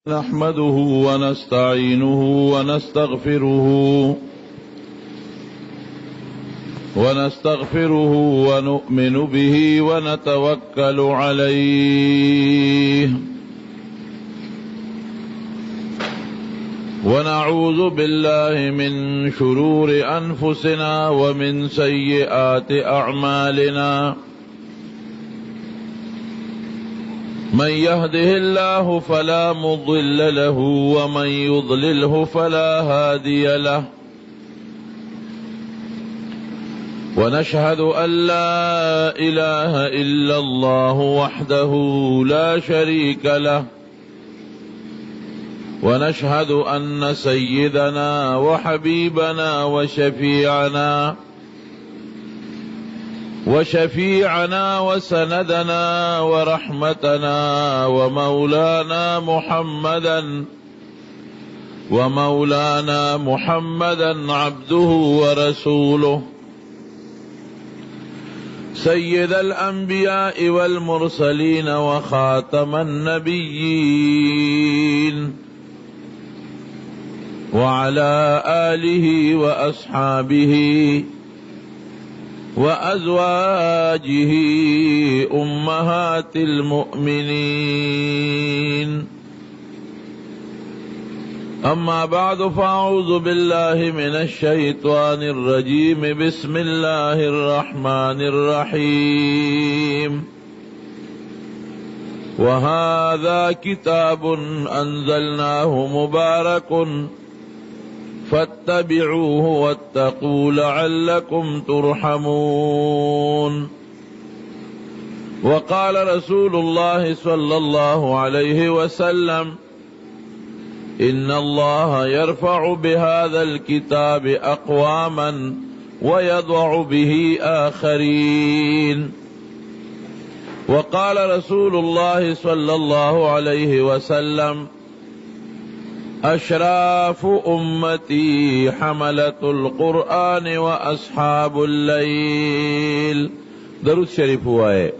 نحمده ونستعينه ونستغفره ونؤمن به ونتوكل عليه ونعوذ بالله من شرور أنفسنا ومن سيئات أعمالنا من يهده الله فلا مضل له ومن يضلله فلا هادي له ونشهد أن لا إله إلا الله وحده لا شريك له ونشهد أن سيدنا وحبيبنا وشفيعنا وسندنا ورحمتنا ومولانا محمدا عبده ورسوله سيد الأنبياء والمرسلين وخاتم النبيين وعلى آله وأصحابه وأزواجه أمهات المؤمنين أما بعد فأعوذ بالله من الشيطان الرجيم بسم الله الرحمن الرحيم وهذا كتاب أنزلناه مبارك فاتبعوه واتقوا لعلكم ترحمون وقال رسول الله صلى الله عليه وسلم إن الله يرفع بهذا الكتاب أقواما ويضع به آخرين وقال رسول الله صلى الله عليه وسلم أشراف أمتي حملة القرآن وأصحاب الليل درود شریف ہوئے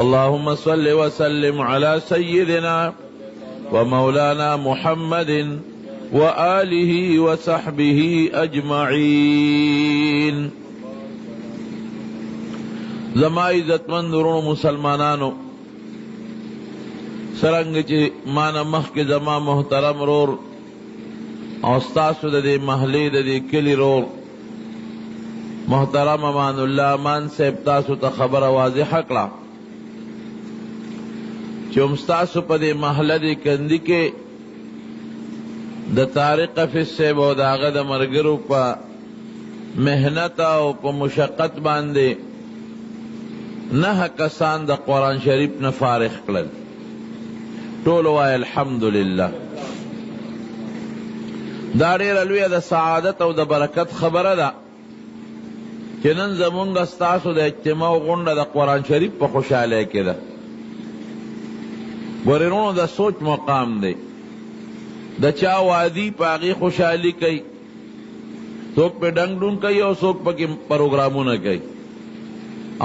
اللهم صل وسلم على سيدنا ومولانا محمد وآله وصحبه أجمعين زما عزتمند ورونو مسلمانانو سرنگ چی مانا مخ کے زما محترم رور اوستاسو دا دی محلی دا دی کلی رور محترم امان اللہ امان صاحب تاسو تا خبر واضح کړه چې امستاسو پا دی محل دی کندی کے دا طارق حفیظ صاحب و دا آغا دا مرگرو پا محنت و پا مشقت باندے نہ کسان دا قرآن شریف نا فارغ کړل ټولو وای الحمدللہ دا ډیره لویه د سعادت او د برکت خبره ده چې نن زمونږ ستاسو د اجتماع غونډه د قرآن شریف په خوشحالی کې ده ګورې وروڼو د سوچ مقام دی د چا وادي په هغې خوشحالي کوي څوک پې ډنګ ډون کوي او څوک پکې پروګرامونه کوي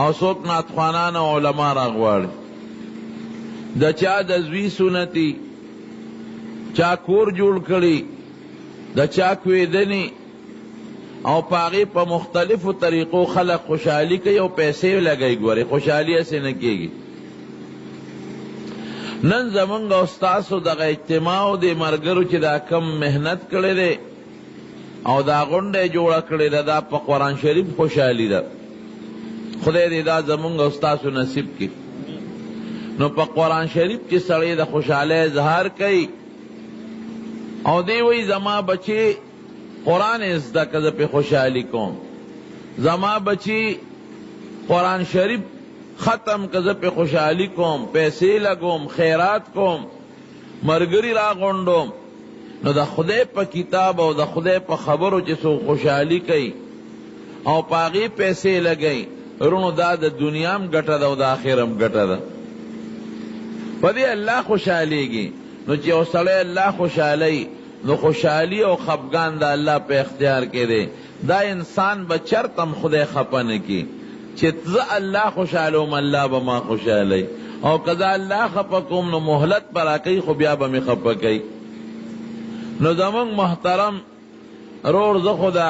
او څوک نعتخوانان او علما راغواړي د چا د زوی سنتی چا کور جوړ کړي د چا کویدنی او پاغي په مختلفو طریقو خلق خوشحالی کوي او پیسې لګي ګوري خوشحالی اسې نه کېږي نن زمونږ استاسو دغه اجتماع د مرګرو چې دا کم محنت کړی دی او دا غونډه جوړه کړې ده دا په قرآن شریف خوشحالی ده خدای دې دا زمونږ استاسو نصیب کړي نو پا قرآن شریف کی سڑی دا خوشحالی اظہار کئی او دی وی زما بچی قرآن ازدہ کذا پہ خوشحالی کوم زما بچی قرآن شریف ختم کذا پہ خوشحالی کوم پیسے لگوم خیرات کوم مرگری را غنڈوم نو دا خدای پا کتاب او دا خدای پا خبرو چسو خوشحالی کئی او پاغی پیسے لگئی رونو دا دا دنیام گٹا دا او دا آخرم گٹا دا پدی اللہ خوشحالی گی نو چی او سڑے اللہ خوشحالی نو خوشحالی او خفگان دا اللہ پہ اختیار کے دے دا انسان بچرتم خدای خپن کی چی تز اللہ خوشحالوم اللہ بما خوشحالی او کدا اللہ خپکم نو مہلت پر آکی خو بیا بمی خپکی. نو زمونږ محترم رور زه خدا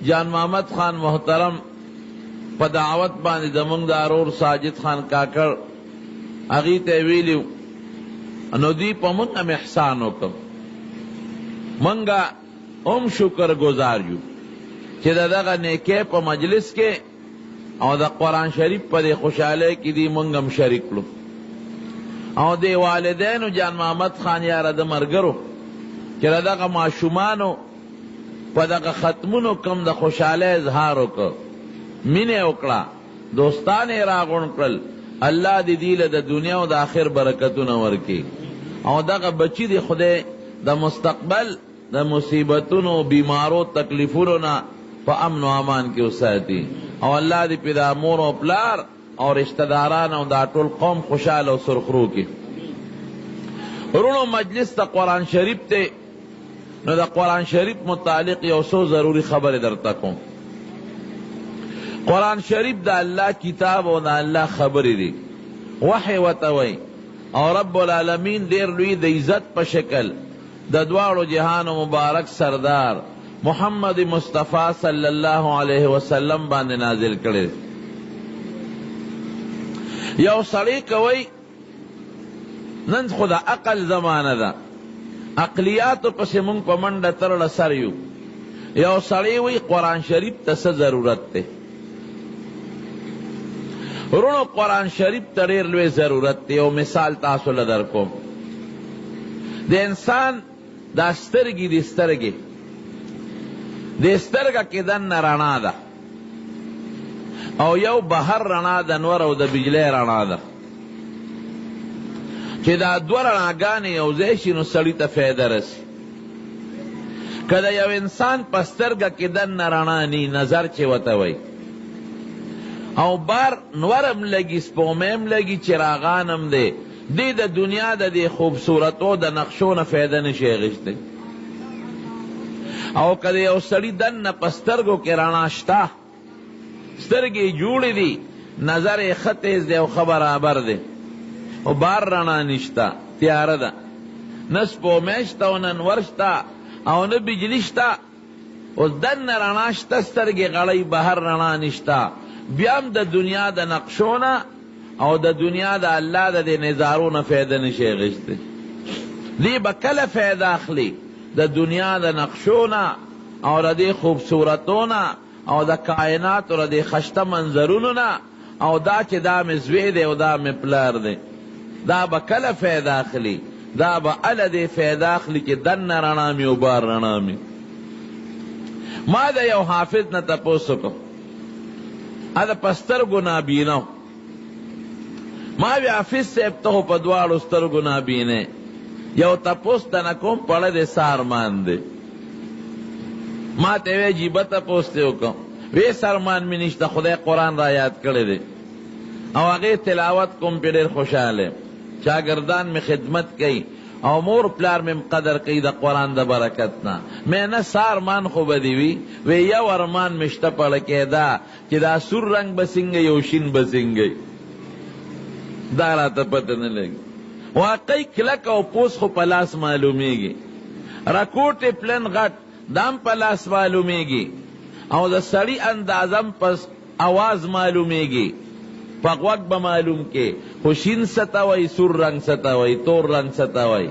جان محمد خان محترم په دعوت باندې زمونږ دا رور ساجد خان کاکړ هغې ته ویلیو نو دوی په مونږ هم احسان وکړ. مونږه هم شکر گزار یو چې د دغه نیکۍ په مجلس کې او د قرآن شریف په دې خوشحالۍ کې دی مونږ هم شریک کړو. او د والدینو جان محمد خان یاره د ملګرو چې د دغه ماشومانو په دغه ختمونو کم د خوشحالۍ اظهار وکړ، مینې وکړه، دوستان یې راغونډ کړل. الله دې دوی له د دنیا او د آخر برکتونه ورکړي او دغه بچي دې خدای د مستقبل د مصیبتونو بیمارو تکلیفونو نه په امن و امان کې وساتي او الله دې پې د مور او پلار او رشتہ داران او دا ټول قوم خوشحاله او سرخرو کې. ورونو مجلس د قرآن شریف ته نو د قرآن شریف متعلق یو څو ضروری خبرې درته کوم. قرآن شریف د الله کتاب او د الله خبرې دي، وحی ورته وایي او رب العالمین ډېر لوی د عزت په شکل د دواړو جهانو مبارک سردار محمد مصطفی صلی الله علیه وسلم باندې نازل کړی. یو سړی کوي نن خو د عقل زمانه ده، عقلیاتو پسې مونږ په منډه ترړه سر یو. یو سړی وی قرآن شریف ته څه ضرورت دی؟ ورونو قرآن شریف ته ډېر لوی ضرورت دی. یو مثال تاسو له درکوم. د انسان دا سترګې دي، سترګې د سترګه کې دننه رڼا ده او یو بهر رڼا د نور او د بجلی رڼا ده. چې دا دوه رڼاګانې یو ځای شي نو سړي ته فایده رسي. که د یو انسان په سترګه کې دننه رڼا نی، نظر چې ورته وایي، او بار نور هم لګي، سپومۍ هم لګي، چراغان هم دی، دی د دنیا د دې خوبصورتو د نقشو نه فایده نشي اخیستی. او که د یو سړي دننه په سترګو کې رڼا شته، سترګې جوړې دي، نظر یې ښه تیز دی او ښه برابر دی، او بار رڼا نشته، تیاره ده، نه سپومۍ شته او نه نور شته او نه بجلی شته، اوس دننه رڼا شته، سترګې غړی، بهر رڼا نشته، بیا هم د دنیا د نقشو نه او د دنیا د الله د دې نظارو نه فایده نشي اخیستی. دی به کله فایده اخلي؟ د دنیا د نقشو نه او د دې خوبصورتو نه او د کائناتو د دې خشته منظرونو نه، او دا چې دا مې زوی دی او دا مې پلار دی، دا به کله فایده اخلي؟ دا به اله دې فایده اخلي چې دننه رڼا مې او بار رڼا مې. ما د یو حافظ نه تپوس وکړو، هغه په سترګو نابینا و. ما وی حافظ صاحب ته خو په دواړو سترګو نابینې، یو تپوس تنه کوم پړه دې څه ارمان دی؟ ما ته وی جیبه تپوس ته وکړم، وی څه ارمان مې نشته، خدای قرآن را یاد کړی دی او هغې تلاوت کوم پې ډېر خوشحاله، شاګردان مې خدمت کوي او مور پلار مې قدر کوي د قرآن د برکت نه. مې نه څه ارمان خو به دې وي؟ وی یو ارمان مې شته پړکې دا چې دا سور رنګ به څنګه او شین به څنګه، دا راته پته نه لګي. واقعي کلک او پوس خو په لاس معلومیږي، رکوټ پلن غټ دام په لاس معلومیږي، او د سړي اندازم پس आवाज معلومیږي، په غوږ به معلوم کې خو شین ستوي، سور رنګ ستوي، تور رنګ ستوي،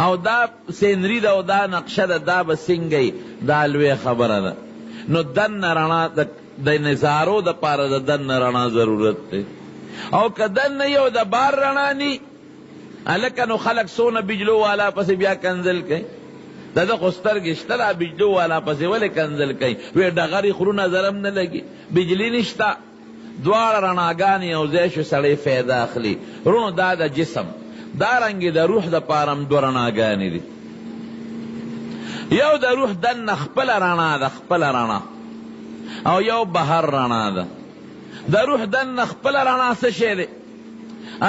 او دا سینری ده او دا نقشه ده، دا به څنګه؟ دا لویه خبره ده. نو دننه رڼا د نظارو دپاره د دننه رڼا ضرورت دی. او که دننه یو د بار رڼا نی، هلکه نو خلک څونه بجلو والا پسې بیا کنزل کوي. د ده خو سترګې شته، دا بجلو والا پسې ولې کنزل کوي؟ وی ډغرې خرو نظر هم نه لګي، بجلی نشته، دواړه رڼاګانې یو ځای شو، سړی فایده اخلي. رونو دا د جسم، دارنګې د روح دپاره هم دوه رڼاګانې دي. یو د روح دننه خپله رڼا ده، خپله رڼا، او یو بهر رڼا ده. د روح دننه خپله رڼا څه شی دی؟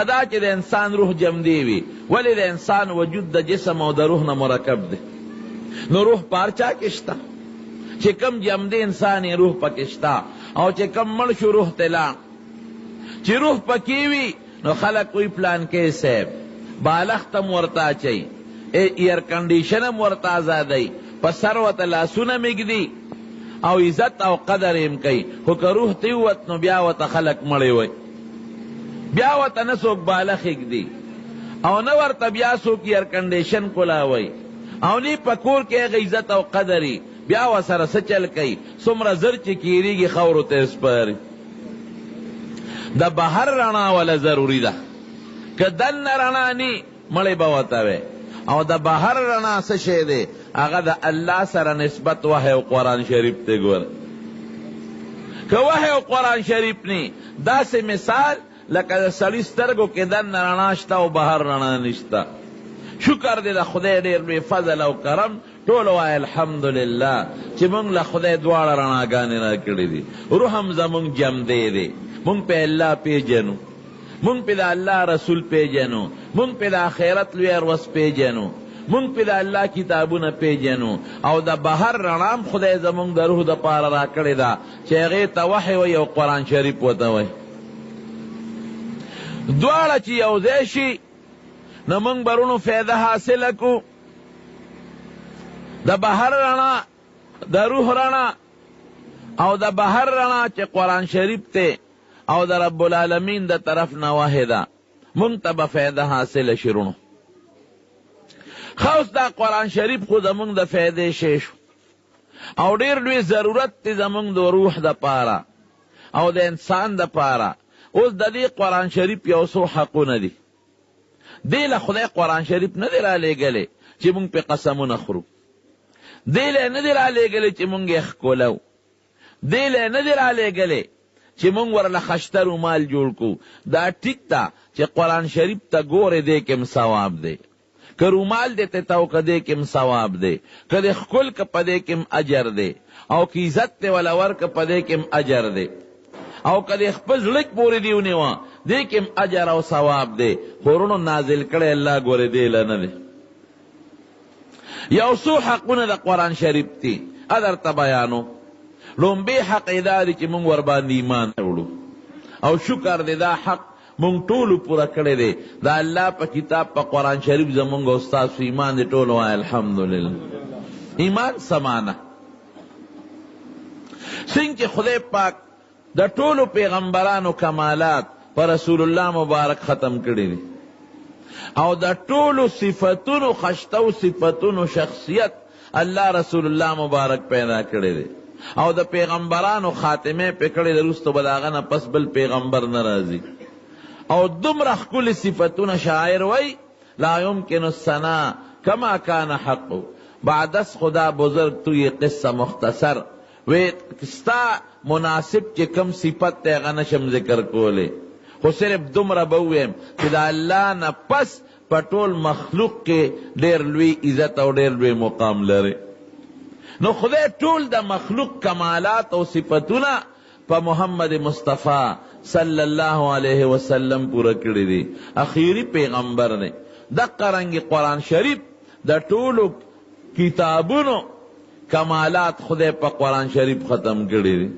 ادا چې د انسان روح جمدی وي، ولې د انسان وجود د جسم او د روح نه مرکب دی. نو روح پارچا کې شته، چې کم جمدی انسان روح پکې شته، او چې کم مړ شو روح تلا، چې روح پکې وي نو خلق کوئی پلان کې صاحب بالختم ورتا چي ایئر کنډیشنم ورتا آزادای په ثروت لاسونه میږدي او عزت او قدر هم کوي خو که روح تیوت نو بیا ورته خلق مړی وای بیا ورته نه څوک بالغ ږدي او نه ورته بیا څوک ایئر کنډیشن کولاوی او نی په کور کې هغه عزت او قدري بیا ورسره څه چل کوي څومره زر چې کیریږي خاورو ته سپاري د بهر رڼا ولا ضروري ده که دننه رڼا نی مړی به ورته وی او د بهر رڼا څه شی دی هغه د الله سره نسبت وحی او قرآن شریف ته ګوره که وحی او قرآن شریف نی داسې مثال لکه د سړي سترګو کې دننه رڼا شته او بهر رڼا نشته شکر دی د خدای ډېر لوی فضل او کرم ټول وایي الحمدلله چې موږ له خدای دواړه رڼاګانې راکړې دي روح هم زموږ جمدی دی موږ په الله پیژنو موږ په د الله رسول پیژنو موږ په د آخرت لوی ورځ پیژنو موږ په د الله کتابونه پیژنو او د بهر رڼام خدای زموږ د روح دپاره راکړې ده چې هغې ته وحی وایي او قرآن شریف ورته وایي دواړه چې یو ځای شي نو موږ برونو فایده حاصله کو د بهر رڼا د روح رڼا او د بهر رڼا چې قرآن شریف ته او د رب العالمین د طرف نه وحی ده موږ ته به فایده حاصله شي رونو ښه اوس دا قرآن شریف خو زموږ د فایدې شی شو او ډېر لوی ضرورت دی زموږ د روح دپاره او د انسان دپاره اوس د دې قرآن شریف یو څو حقونه دي دی له خدای قرآن شریف نه دی رالیږلی چې موږ پې قسمونه خورو دی له نه دی رالیږلی چې موږ یې ښکلو دی له نه دی رالیږلی چې موږ ورله خشته رومال جوړ کړو دا ټیک ده چې قرآن شریف ته ګورې دی کې هم ثواب دی که رومال دی ته تو که دی کې هم ثواب دی که دی ښکل که په دی کې هم اجر دی او که عزت دی وله ورکه په دی کې هم اجر دی او که دی خپل زړه کې پورې دی ونیوه دی کې هم اجر او ثواب دی خو وروڼو نازل کړی الله ګورې دی له نه دی یو څو حقونه د قرآن شریف دي درته بیانو لومبی حق دا دی چې مونږ ورباندې ایمان وړو او شکر دی دا حق مونږ ټولو پوره کړی دی دا الله په کتاب په قرآن شریف زمونږ او ستاسو ایمان دی ټولو وایي الحمدلله ایمان سمانه څنګه چې خدای پاک د ټولو پیغمبرانو کمالات په رسول الله مبارک ختم کړي دي او د ټولو صفتونو خشتو صفتونو شخصیت الله رسول الله مبارک پیدا کړي دي او د پیغمبرانو خاتمه په کړي د رستو بلاغه نه پس بل پیغمبر ناراضي او دومره ښکلي صفتونه شاعر وای لا يمكن الثناء كما كان حق بعد از خدا بزرگ تو یہ قصه مختصر وی ستا مناسب چې کم صفت ته هغه نشم ذکر کولی خو صرف دومره به وویم چې د الله نه پس په ټول مخلوق کې ډېر لوی عزت او ډېر لوی مقام لري نو خدای ټول د مخلوق کمالات او صفتونه په محمد مصطفی صلی الله علیه وسلم پوره کړي دي اخیری پیغمبر دی دقه رنګې قرآن شریف د ټولو کتابونو کمالات خدای په قرآن شریف ختم کړي دي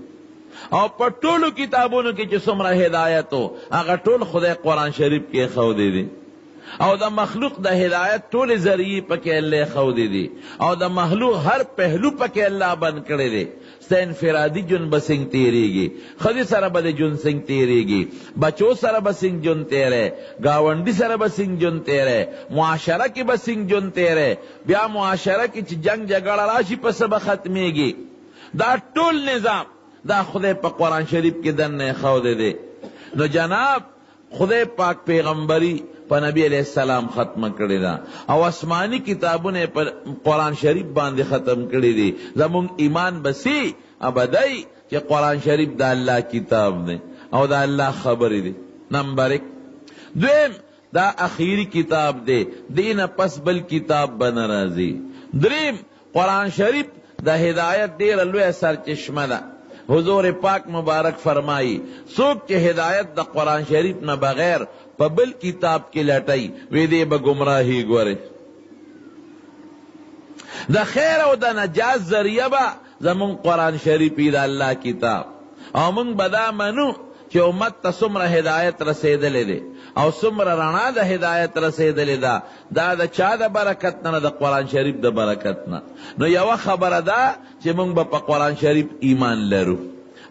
او په ټولو کتابونو کې چې څومره هدایت و هغه ټول خدای قرآن شریف کې ښودی دي او د مخلوق د هدایت ټول ذریعې پکې الله ښودی دي او د مخلوق هر پهلو پکې الله بند کړی دی ستا انفرادي جون به څنګه تیریږي ښځې سره به د جون څنګه تیریږي بچو سره به څنګه جون تیری ګاونډي سره به څنګه جون تیری معاشره کې به څنګه جون تیری بیا معاشره کې چې جنگ جګړه راشي په څه به ختمیږي دا ټول نظام دا خدای په قرآن شریف کې دننه ښودی دی نو جناب خدای پاک پیغمبری په نبی علیہ السلام ختم کړی دا او آسمانی کتابونه پر قرآن شریف باندې ختم کړی دي زمونږ ایمان بسی ابدی چې قرآن شریف د الله کتاب دی او د الله خبرې دی نمبر 1 دویم دا اخیری کتاب دی دین پس بل کتاب به نه راځي دریم قرآن شریف د هدایت ډېره لویه سرچشمه ده حضور پاک مبارک فرمائی څوک چې هدایت د قرآن شریف نه بغیر په بل کتاب کې لټای وی دی به گمراهی ګوره د خیر او د نجات ذریعه به زمون قرآن شریف د الله کتاب او مونږ به دا منو چې امت ته څومره هدایت رسېدلی دی او څومره رڼا د هدایت رسېدلی ده، دا د چا د برکت نه، د قرآن شریف د برکت نه. نو یوه خبره ده چې موږ به په قرآن شریف ایمان لرو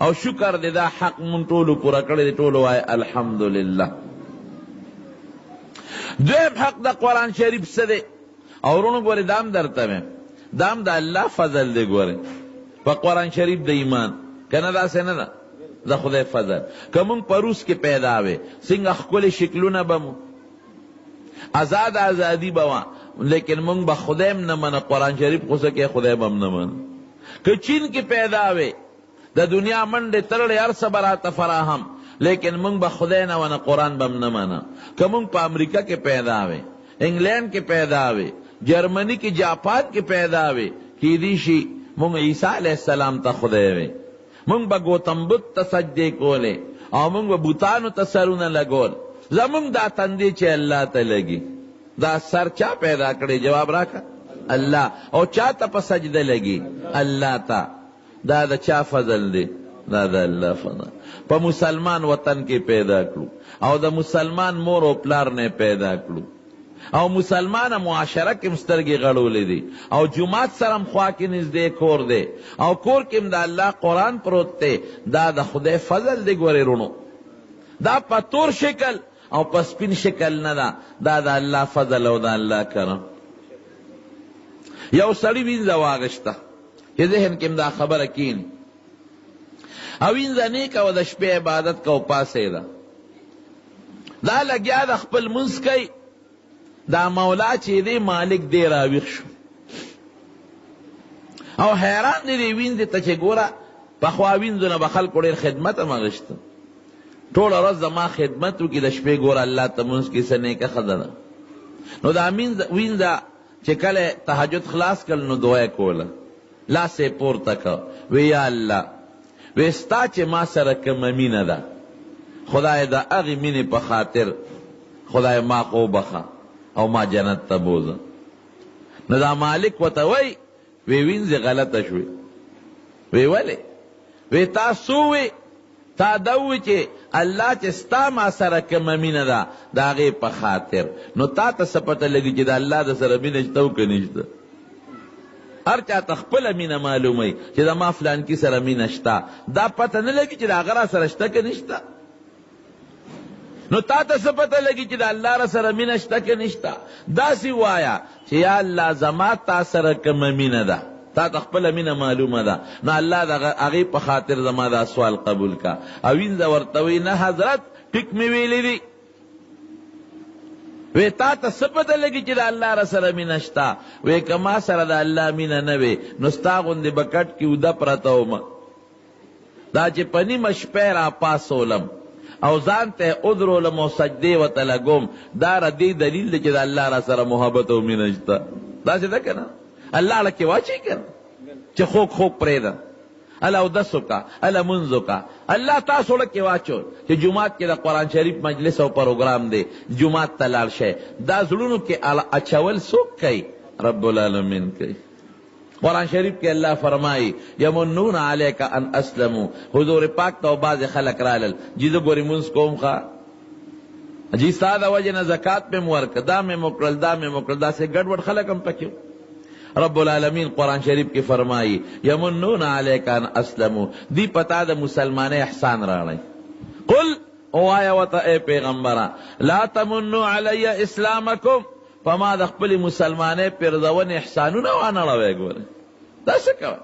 او شکر دی دا حق مونږ ټولو پوره کړی دی. ټولو وایي الحمدلله. دویم حق د قرآن شریف څه دی؟ او ورونو ګورې دام درته ویم، دام د الله فضل دی. ګورې په قرآن شریف د ایمان که نه داسې نه ده، د خدای فضل. که مونږ په روس کې پیدا وې څنګه ښکلې شکلونه به مو، ازادي به وه، لیکن مونږ به خدای هم نه منه، قرآن شریف خو څه کې خدای به هم نه منه. که چین کې پیدا وې د دنیا منډې ترړې هر څه به راته فراهم، لیکن مونږ به خدای نه ونه، قرآن به هم نه منه. که مونږ په امریکا کې پیدا وې، انګلینډ کې پیدا وې، جرمنی کې، جاپان کې پیدا وې، کیدی شي مونږ عیسی علیه السلام ته خدای وې. مونږ به ګوتم بت ته سجدې کولې او مونږ به بوتانو ته سرونه لګول. زمونږ دا تندې چې الله ته لګي، دا سر چا پیدا کړی؟ جواب راکړه الله. او چا ته په سجده لګي؟ الله ته. دا د چا فضل دی؟ دا د الله فضل. په مسلمان وطن کې پیدا کړو او د مسلمان مور او پلار نه پیدا کړو او مسلمانه معاشره کې مسترګې غړولې دي او جماعت سره هم خوا کې نږدې کور دی او کور کې هم د الله قرآن پروت دی. دا د خدای فضل دی. ګورې رونو دا په تور شکل او په سپین شکل نه ده، دا د الله فضل او د الله کرم. یو سړي وینځه واغشته چې ذهن کې هم دا خبره کیني او وینځه نیک او د شپې عبادت کو پاسېده، دا لګیا د خپل منځ کوي. دا مولا چې دی مالک دی راویښ شو او حیران دی دی وینځې ته چې ګوره پخوا وینځو نه به خلکو ډېر خدمت هم اغشته، ټوله ورځ زما خدمت وکړي، د شپې ګوره الله ته مونځ کې څه نیکه ښځه ده. نو دا وینځه چې کله تهجد خلاص کړل نو دعا یې کوله، لاس یې پورته کړ، وی یا الله وی ستا چې ما سره کومه مینه ده خدای د هغې مینې په خاطر خدای ما خو وبخه او ما جنت ته بوزه. نو دا مالک ورته وی وینځې غلطه شوې. وی ولې؟ وی تا څو وی؟ تا دا وی چې الله چې ستا ما سره کومه مینه ده د هغې په خاطر. نو تا ته څه پته لګي چې د الله د سره مینه شته او که نشته؟ هر چا ته خپله مینه معلوموي چې د ما فلانکي سره مینه شته، دا پته نه لګي چې د هغه را سره شته که نشته. نو تا ته څه پته لګي چې د الله را سره مینه شته که نشته؟ داسې وایه چې یا الله زما تا سره کومه مینه ده، تا ته خپله مینه معلومه ده، نو الله د هغې په خاطر زما دا سوال قبول کا. او وینځه ورته وی نه حضرت ټیک مې ویلی دي. وی تا ته څه پته لګي چې د الله را سره مینه شته؟ وی که ما سره د الله مینه نه وې نو ستا غوندې به کټ کې اوده پرته ومه، دا چې په نیمه شپې را پاسولم او ځان ته ادرولم او سجدې ورته لګوم، دا د دې دلیل دی چې د الله را سره محبت او مینه شته. داسې ده که نه؟ الله اړه کې واچوي که نه چې خوږ خوږ پرېږده، اله اودس وکړه، اله مونځ وکړه. الله تاسو اړه کې واچو چې جومات کې د قرآن شریف مجلس او پروګرام دی، جومات ته لاړ شئ. دا زړونو کې اچول څوک کوي؟ رب العالمین کوي. قرآن شریف کې الله فرمایي یمنون علیک ان اسلموا. حضور پاک ته بعضې خلک رالل، جی زه ګورې مونځ کوم ښه، جی ستا د وجې نه زکات مې م ورکړه، دا مې م وکړل، دا مې م وکړل، داسې ګډوډ خلک هم پکې. رب العالمین قرآن شریف کې فرمایي یمنون علیک ان اسلموا، دی پتا د مسلمانۍ احسان راړی. قل اوایا ورته ای پیغمبره لا تمنوا علی اسلامکم، په ما د خپلې مسلمانۍ پرځونې احسانونه وانړوئ. ګورئ دا څه کوئ؟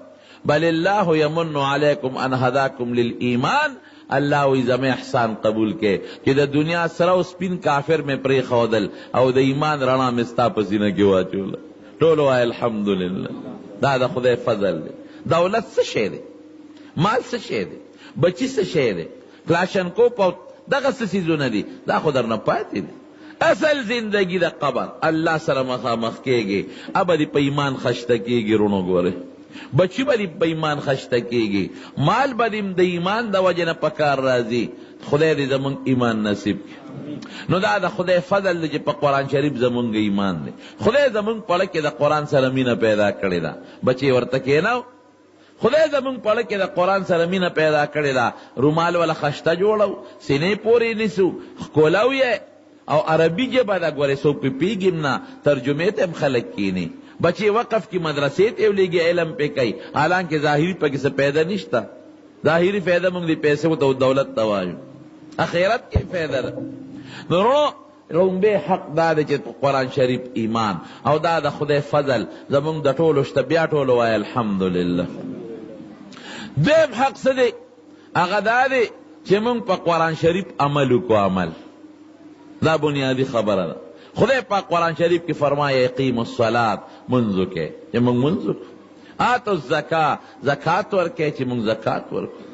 بل الله یمن علیکم ان هداکم للایمان، الله وی زمې احسان قبول کې چې د دنیا سره او سپین کافر مې پرېښودل او د ایمان رڼا مې ستا په سینه کې واچوله. ټول وایي الحمدلله. دا د خدای فضل دی. دولت څه شی دی؟ مال څه شی دی؟ بچی څه شی دی؟ کلاشنکوپ او دغه څه څیزونه دي، دا خو درنه پاتې دي. اصل زندگی د قبر الله سره مخامخ کېږي، ابدي په ایمان خشته کېږي. رونو ګورئ بچی به دې په ایمان خشته کېږي، مال به دې د ایمان د وجې نه په کار راځي. خدای دې زمونږ ایمان نصیب کړي. نو دا د خدای فضل دی چې په قرآن شریف زمونږ ایمان دی. خدای زمونږ په اړه کې د قرآن سره مینه پیدا کړې ده. بچی ورته کېناو خدای زمونږ په لکه د قرآن سره مینه پیدا کړې ده، رومال والا خشته جوړو، سینې پورې نیسو، ښکلو یې، او عربي ژبه ده، ګورې څوک پې پوهېږي نه، ترجمې ته هم خلک کښېني، بچې وقف کی مدرسې ته ولېږي، علم پې کوي، حالانکې ظاهري پکې څه فایده نشته. ظاهري فایده موږ د پیسو ته دولت ته وایو، اخرت کې فایده ده. نو لومبی حق دا دی چې قرآن شریف ایمان او دا د خدای فضل زمونږ د ټولو شته، بیا ټولو وایي الحمدلله. دویم حق څه دی؟ هغه دا دی چې مونږ په قرآن شریف عمل وکړو. عمل دا بنیادی خبره ده. خدای پاک قرآن شریف کی فرمائے اقیم الصلاة، منځ وکړئ، چې مونږ منځ وکړو. آتوا الزکاة، زکات ورکړئ، چې مونږ زکات ورکړو.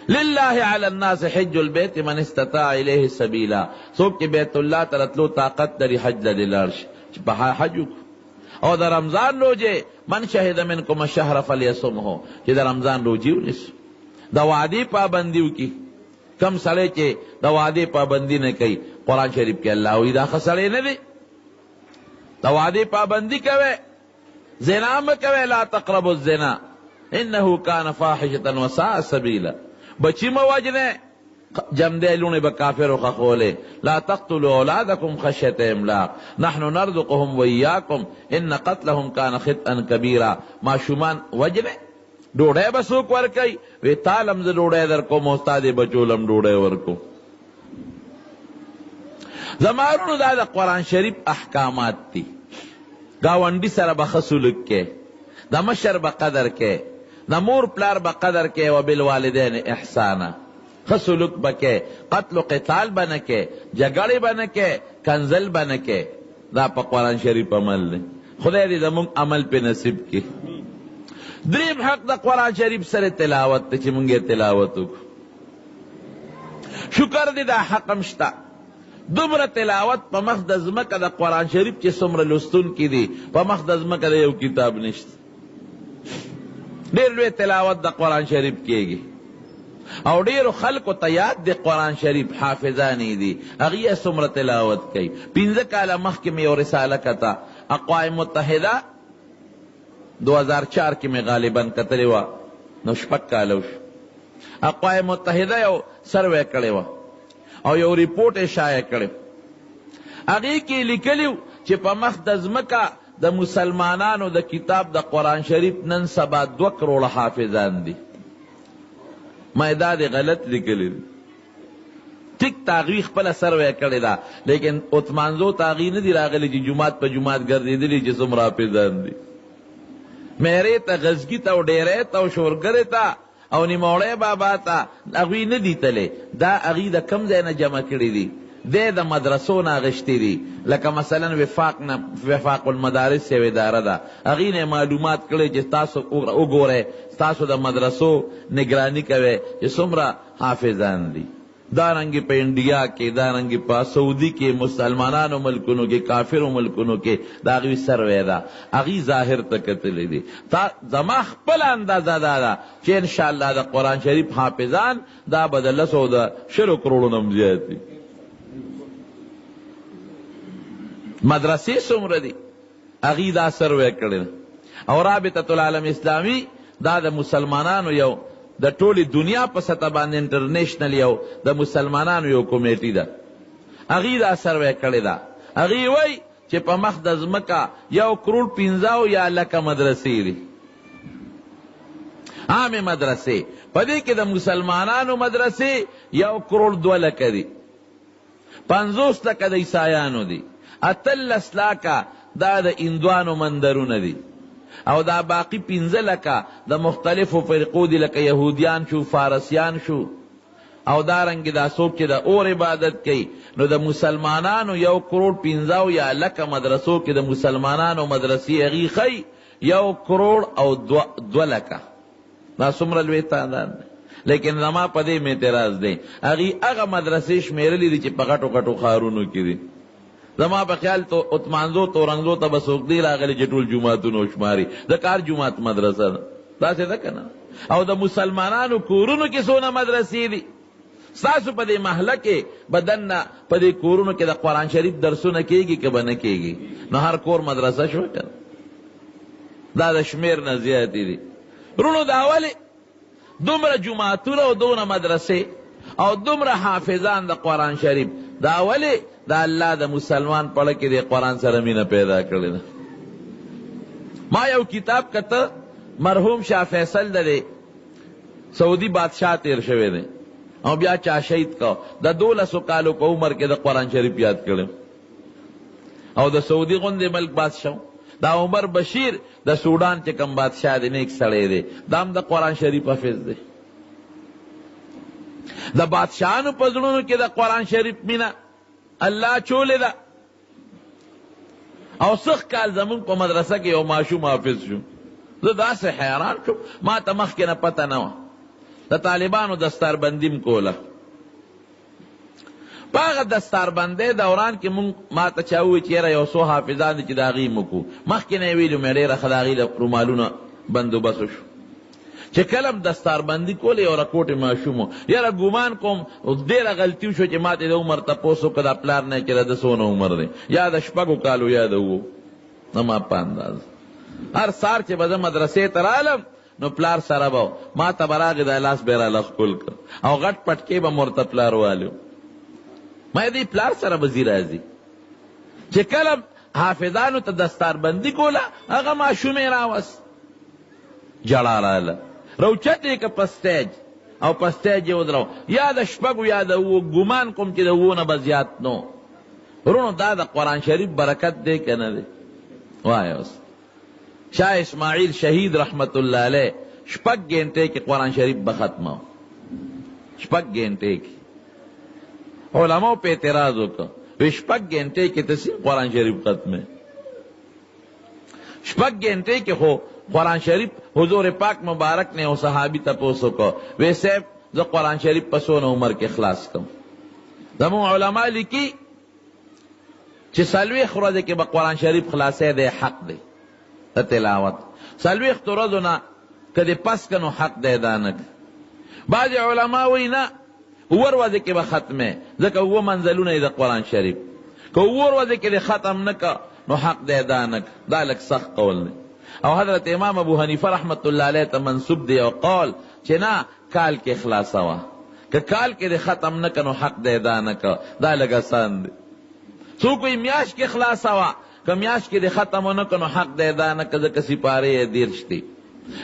لله علی الناس حج البیت من استطاع الیه سبیلا، څوک چې بیت الله ته راتلو طاقت لري حج له دې لاړ شي، چې په حج وکړو. او د رمضان روجې من شهد منکم الشهر فلیصمه، چې د رمضان روجې ونیسو. د وعدې پابندي وکړي. کم سړی چې د وعدې پابندي نه کوي، قرآن شریف کې الله وایي دا ښه سړی نه دی. د وعدې پابندي کوئ، زنا مه کوئ، لا تقربوا الزنا انه کان فاحشة وساء سبیلا. بچی مه وجنئ، جمدی لوڼې به کافرو خښولې. لا تقتلوا اولادکم خشیة املاق نحن نرزقهم وإیاکم ان قتلهم کان خطئا کبیرا. ماشومان وجنئ، ډوډۍ به څوک ورکوي؟ وی تالم زه ډوډۍ در کوم او ستا دې بچولم ډوډۍ ورکوم. زمارونو دا د قرآن شریف احکامات دي. گاونډي سره به ښه سلوک کې، د مشر به قدر کې، د مور پلار به قدر کې، و بالوالدین احسانا، ښه سلوک به کې، قتل و قتال به نه کې، جګړې به نه کې، کنزل به نه کې. دا په قرآن شریف عمل دی. خدای دې زموږ عمل پې نصیب کړي. دریم حق د قرآن شریف سره تلاوت دی، چې مونږ یې تلاوت وکړو. شکر دی دا حق هم شته. دومره تلاوت په مخ د ځمکه د قرآن شریف چې څومره لوستونکي دي، په مخ د ځمکه د یو کتاب نشته. ډېر لوی تلاوت د قرآن شریف کېږي، او ډېرو خلکو ته یاد دی قرآن شریف، حافظانې دي، هغې یې څومره تلاوت کوي. 15 کاله مخکې مې یو رساله کته، اقوام متحده 2004 کې مې غالبا کتلې وه، نو 6 کاله وشو. اقوام متحده یو سروے کړی وه او یو ریپورټ یې شایع کړی. هغې کې لیکلي چې په مخ د ځمکه د مسلمانانو د کتاب د قرآن شریف نن سبا 2 کروڑه حافظان دي. ما دا دی غلط لیکلی دی. ټیک تاغوی خپله سروے کړې ده، لیکن اتمانزو تاغوی نه دی راغلی چې جومات په جومات ګرځېدلي چې څومره حافظان دي. میرې ته، غزګي ته او ډیرې ته او شورګرې ته او نیموړی بابا ته هغوی نه دي تللی. دا هغوی د کم ځای نه جمع کړي دي، دی د مدرسو نه اخیستي دي. لکه مثلا وفاق المدارس یو اداره ده، هغوی نه معلومات کړی چې تاسو وګورئ، تاسو د مدرسو نگرانی کوئ چې څومره حافظان دي. دارنگی پا انڈیا کے، دارنگی پا سعودی کے، مسلمانانو ملکونو کے، کافرو ملکونو کے، دا اغوی سروے دا، اغوی ظاہر تکتلی دی. تا زما خپل اندازه دا چه انشاءاللہ دا قرآن شریف حافظان دا بدل سو دا 100 کروڑو نم زیاد دی. مدرسی سمر دی اغوی دا سروے کردن. اور رابطة العالم اسلامی دا دا مسلمانانو یو د ټولې دنیا په سطح باندې انټرنیشنل یو د مسلمانانو یو کمیټي ده، هغې دا سروے کړې ده. هغې وایي چې په مخ د ځمکه 1 کروڑ 15 یا لکه مدرسې دي، عامې مدرسې. په دې کې د مسلمانانو مدرسې 1 کروڑ 2 لکه دي، 50 لکه د عیسایانو دي، 18 لکه دا د هندوانو مندرونه دي، او دا باقی 15 لکه د مختلفو فرقو دی، لکه یهودیان شو، فارسیان شو، او دارنگی دا څوک چې د اور عبادت کوي. نو د مسلمانانو 1 کروڑ 15 یا لکه مدرسو کې د مسلمانانو مدرسې هغې ښیي 1 کروڑ او 2 لکه. دا څومره لوی تعداد دی. لیکن زما په دې اعتراض دی، هغې هغه مدرسې شمیرلې دي چې په غټو غټو ښارونو کې دي. زما په خیال تو اتمانزو تورنګزو ته به څوک دی راغلی چې ټول جوماتونه شماري، د کار جومات مدرسه ده، داسې ده که نه؟ او د مسلمانانو کورونو کې څونه مدرسې دي. ستاسو په دې محله کې به دننه په دې کورونو کې د قرآن شریف درسونه کېږي که به نه کېږي؟ نو هر کور مدرسه شو که دا د شمیر نه زیاتې دي. رونو دا ولی دومره جماعتونه او دونه مدرسې او دومره حافظان د قرآن شریف دا ولی دا الله د مسلمان پړه کې د قرآن سره مینه پیدا کړې ده. ما یو کتاب کته مرحوم شاه فیصل د سعودي بادشاہ تیر شوی دی او بیا چا شهید کا د 12 کالو په عمر کې د قرآن شریف یاد کړم او د سعودي غوندې ملک بادشاہ دا عمر بشیر د سودان چې کم بادشاہ دی نیک سړی دی دام د قرآن شریف حافظ دی. د بادشاہانو په زړونو کې د قرآن شریف مینه الله چولې ده. او سخ کال زمون په مدرسه کې یو ماشوم حافظ شو. زه داسې حیران شوم ما ته مخکې نه پته نه وه. د طالبانو دستاربندیم کوله په هغه دستاربندۍ دوران کې مونږ ما ته چا ووایي چې یاره یو څو حافظان دي چې د هغې موکو مخکې نه یې ویلي مې ډېره ښه د هغې له رومالونه بندوبست شو چې کله م دستاربندي کوله یو رکوټې ماشوم و یاره ګمان کوم ډېره غلطي وشوه چې ما ته د عمر تپوس وکړه دا پلار نه چې د څونه عمر دی یا د 6 کالو یا د 7 زما په انداز هر سهار چې به زه مدرسې ته رالم نو پلار سره به ما ته به راغې دا لاس به یې راله ښکل کړ او غټ پټکې به مې ورته پلار والو ما دې پلار سره به ځي راځي چې کله حافظانو ته دستاربندي کوله هغه ماشوم یې راوست جړا راله روچت یې که په سټیج او په سټیج یې ودرو یا د 6 یا د 7 ګمان کوم چې د 7 نه به زیات نو. ورونو دا د قرآن شریف برکت دی که نه دی؟ وایه اوس شاه اسماعیل شهید رحمت الله علیه 6 گھنٹے کې قرآن شریف به ختمه 6 گھنٹے کې علماء په اعتراض وکړه وی 6 گھنٹے کې ته قرآن شریف ختمه 6 گھنٹے کې خو قرآن شریف حضور پاک مبارک نے او صحابی تپوس وکړه وی صاحب زه قرآن شریف په څونه عمر کې خلاص کړم. زموږ علما لیکي چې 40 ورځې کې به قرآن شریف خلاصې دی حق دی د تلاوت 40 ورځو نه که دې پس که نو حق دی دا نه بعضې علما وایي نه 7 ورځې کې به ختمې ځکه 7 منزلونه د قرآن شریف که 7 ورځې کې دې ختم نه که نو حق دی دا نه دا لږ سخت قول دی. او حضرت امام ابو حنیفه رحمت الله علیه ته منسوب دی او قول چې نه کال کې خلاصوه که کال کې دې ختم نه که نو حق دی دا نه که دا لږ آسان دی. څوک وایي میاشت کې خلاصوه که میاشت کې دې ختم ونه که نو حق دی دا نه که ځکه سپارې یې 30 دي.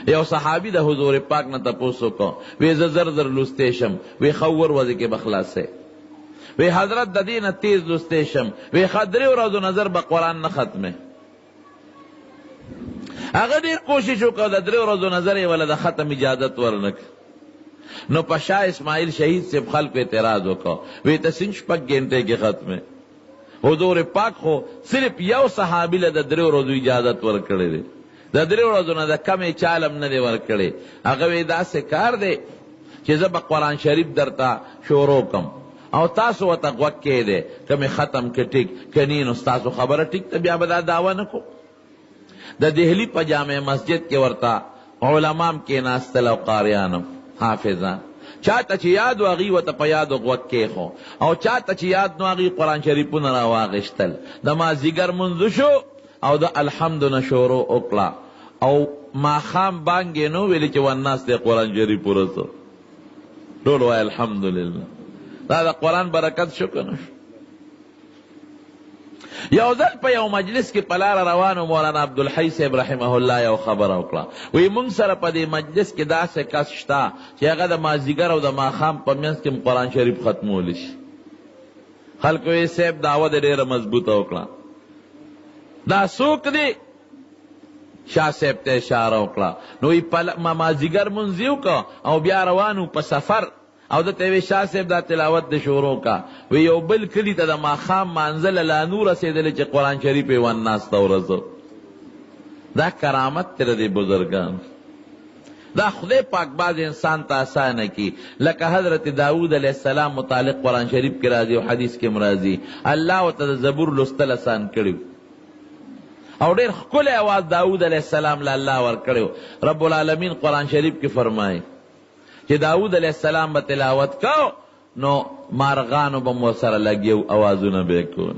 یو صحابي د حضور پاک نه تپوس وکړه وی زه زر زر لوستی شم وی ښه 7 ورځې کې به خلاصې وی حضرت د دې نه تیز لوستی شم وی ښه 3 ورځو نظر به قرآن نه ختمې هغه ډېر کوشش وکړه د 3 ورځو نظر یې وله د ختم اجازت ورنکړ. نو په شاه اسماعیل شهید صاحب خلکو اعتراض وکړه وی ته 6 گھنٹے کې ختمې حضور پاک خو صرف یو صحابي له د 3 ورځو اجازت ورکړی دی د 3 ورځو نه د کمې چالم نه دی ورکړی. هغه وی داسې کار دی چې زه به قرآن شریف درته شروع کم او تاسو ورته غوږ کښېږدئ که مې ختم که ټیک که نی نو ستاسو خبره ټیک ته بیا به دا دعوه نه کو. د دهلی په جامع مسجد کې ورته علمام کېناستل او قاریانم حافظان چاته چې یاد و هغې ورته په یادو غوږ کېښو او چاته چې یاد نو هغې قرآن شریفونه راواغېشتل. د مازدیګر منځ شو او د الحمد نه شروع وکړه او ماښام بانګ یې نو ویلي چې والناس دی قرآن شریف ورسو ټول وایي الحمدلله. دا د قرآن برکت شو که نه شو؟ یو ځل په یو مجلس کې په لاره روانو مولانا عبدالحی صاحب رحمه الله یو خبره وکړه وی مونږ سره په دې مجلس کې داسې کس شته چې هغه د مازدیګر او د ماښام په منځ کې قرآن شریف ختمولی شي. خلکو یې صاحب دعوه دې ډېره مضبوطه وکړه. دا څوک دی؟ شاه صاحب ته اشاره وکړه نو مازدیګر مونځ یې وکړه او بیا روانو په سفر او د ته وی شاه صاحب دا تلاوت د شروع کا وی یو بل کلی ته د ماښام مانځله لا نور رسېدلی چې قرآن شریف یې والناس ته ورسو. دا کرامت دی د بزرګانو. دا خدای پاک بعض انسان ته اسانه کی لکه حضرت داود علیه السلام متعلق قرآن شریف کې راځي او حدیث کې مرازي الله ورته د زبور لوستل اسان کړي او ډېر ښکلی اواز داود علیه السلام له الله ورکړی. رب العالمین قرآن شریف کې فرمایي چې داود علیہ السلام به تلاوت کو نو مارغانو به مور سره لګیو اوازونه به کول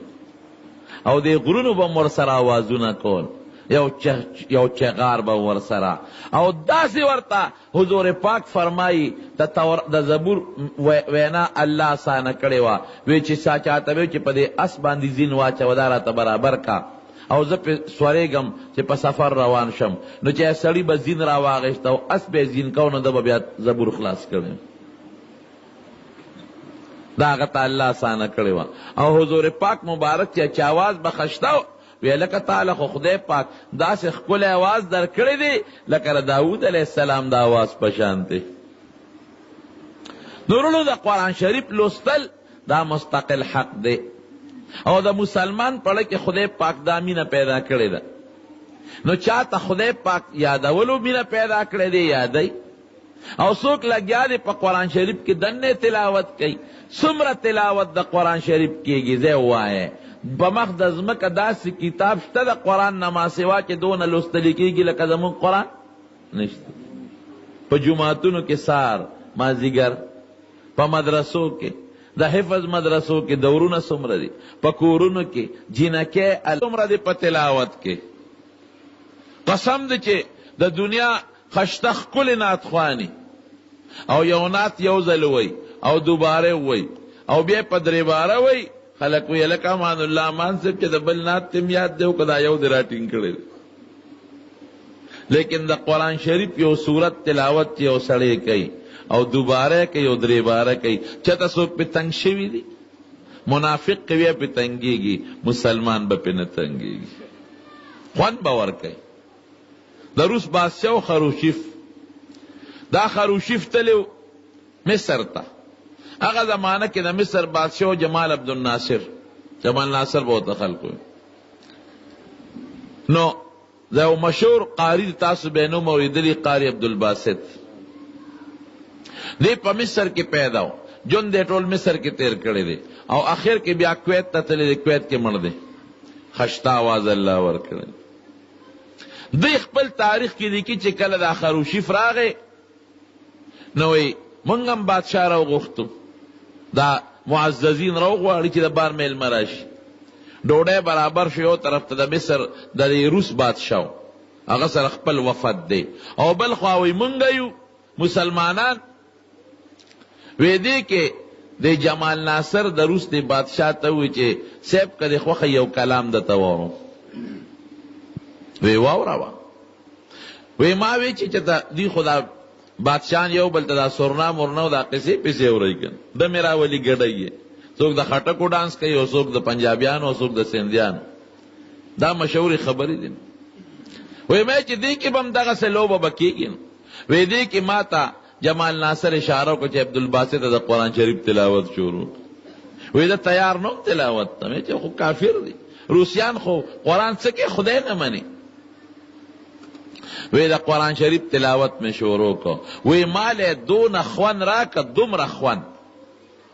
او د غرونو به مور سره اوازونه کول یو چغار به ورسره او داسې ورته حضور پاک فرمایي د زبور وینا الله آسانه کړې وه وی چې سا چاته وی چې په دې اس باندې زین واچوه دا راته برابر کا او زه پې سورېږم چې په سفر روان شم نو چې سړي به زین را واغېسته او اس به زین کو نو ده به بیا زبور خلاص کړی دا هغه ته الله آسانه کړې وه او حضور پاک مبارک چې آواز به خشته وی لکه تعالی خو خدای پاک داسې ښکلی آواز در کړی دی لکه د داود علیه السلام د آواز په شان دی. نورونو د قرآن شریف لوستل دا مستقل حق دی او د مسلمان پړه کې خدای پاک دا مینه پیدا کړې ده نو چاته خدای پاک یادولو مینه پیدا کړی دی یادی او څوک لګیا دی په قرآن شریف کې دنې تلاوت کوي څومره تلاوت د قرآن شریف کېږي ځای ووایه بمخ د ځمکه داسې کتاب شته د قرآن نه ما سوا چې دونه لوستلی کېږي لکه زموږ قرآن نشته په جوماتونو کې سار مازدیګر په مدرسو کې د حفظ مدرسو کې دورونه څومره دي په کورونو کې جینکې څومره دي په تلاوت کې قسم دی چې د دنیا خشته ښکلې نعتخواني او یو نعت یو ځل وی او دوباره وی او بیا په درې باره وی خلق وی لکه امان الله امان صاحب چې د بل نعت تم یاد دی او که دا یو دی راټینګ کړی لیکن د قرآن شریف یو صورت تلاوت یو سړی کوي او دوباره کوي او درې باره کوي چېرته څوک پې تنګ شوي دي منافق که بیا پې تنګېږي مسلمان به پې نه تنګېږي خوند به ورکوي د روس بادشاه خروشیف دا خروشیف تلو مصر ته هغه زمانه کې د مصر بادشاه جمال عبدالناصر جمال ناصر به ورته خلکو نو دا یو مشهور قاری تاسو به نوم اورېدلي قاری عبدالباسط دی په مصر کې پیدا و ژوند دی ټول مصر کې تیر کړی دی او اخر کې بیا کویت ته تللی دی کویت کې مړ دی خشته آواز الله ورکړی دوی خپل تاریخ کې لیکي چې کله دا خروشیف راغی نو وی مونږ هم بادشاه راوغوښتو دا معززین راوغواړي چې د بار میلمه راشي ډوډۍ برابر شو یو طرف ته د مصر د روس بادشاه هغه سره خپل وفد دی او بل خوا وی مونږ یو مسلمانان وی دی کې د جمال ناصر د روس د بادشاه ته وی چې صاحب که د خوښه یو کلام درته واورم وی واوروه وی ما وی چې دی خو دا بادشاهان یو بل ته دا سرنا مرنا او دا قصې پسې اورئ کن د مې راولي ګډی څوک د خټکو ډانس کوي او څوک د پنجابیانو او څوک د سندیانو دا مشهورې خبرې دي وی ما چې دی کې به هم دغسې لوبه به کېږي وی دی کې ما ته جمال ناصر اشاره وکړه چې عبدالباسط د قرآن شریف تلاوت شروع وی دا تیار نو تلاوت ته مې چې خو کافر دی روسیان خو قرآن څه کې خدای نه مني وی دا قرآن شریف تلاوت میں شروع کو وی مال دون خوان را که دومره خوان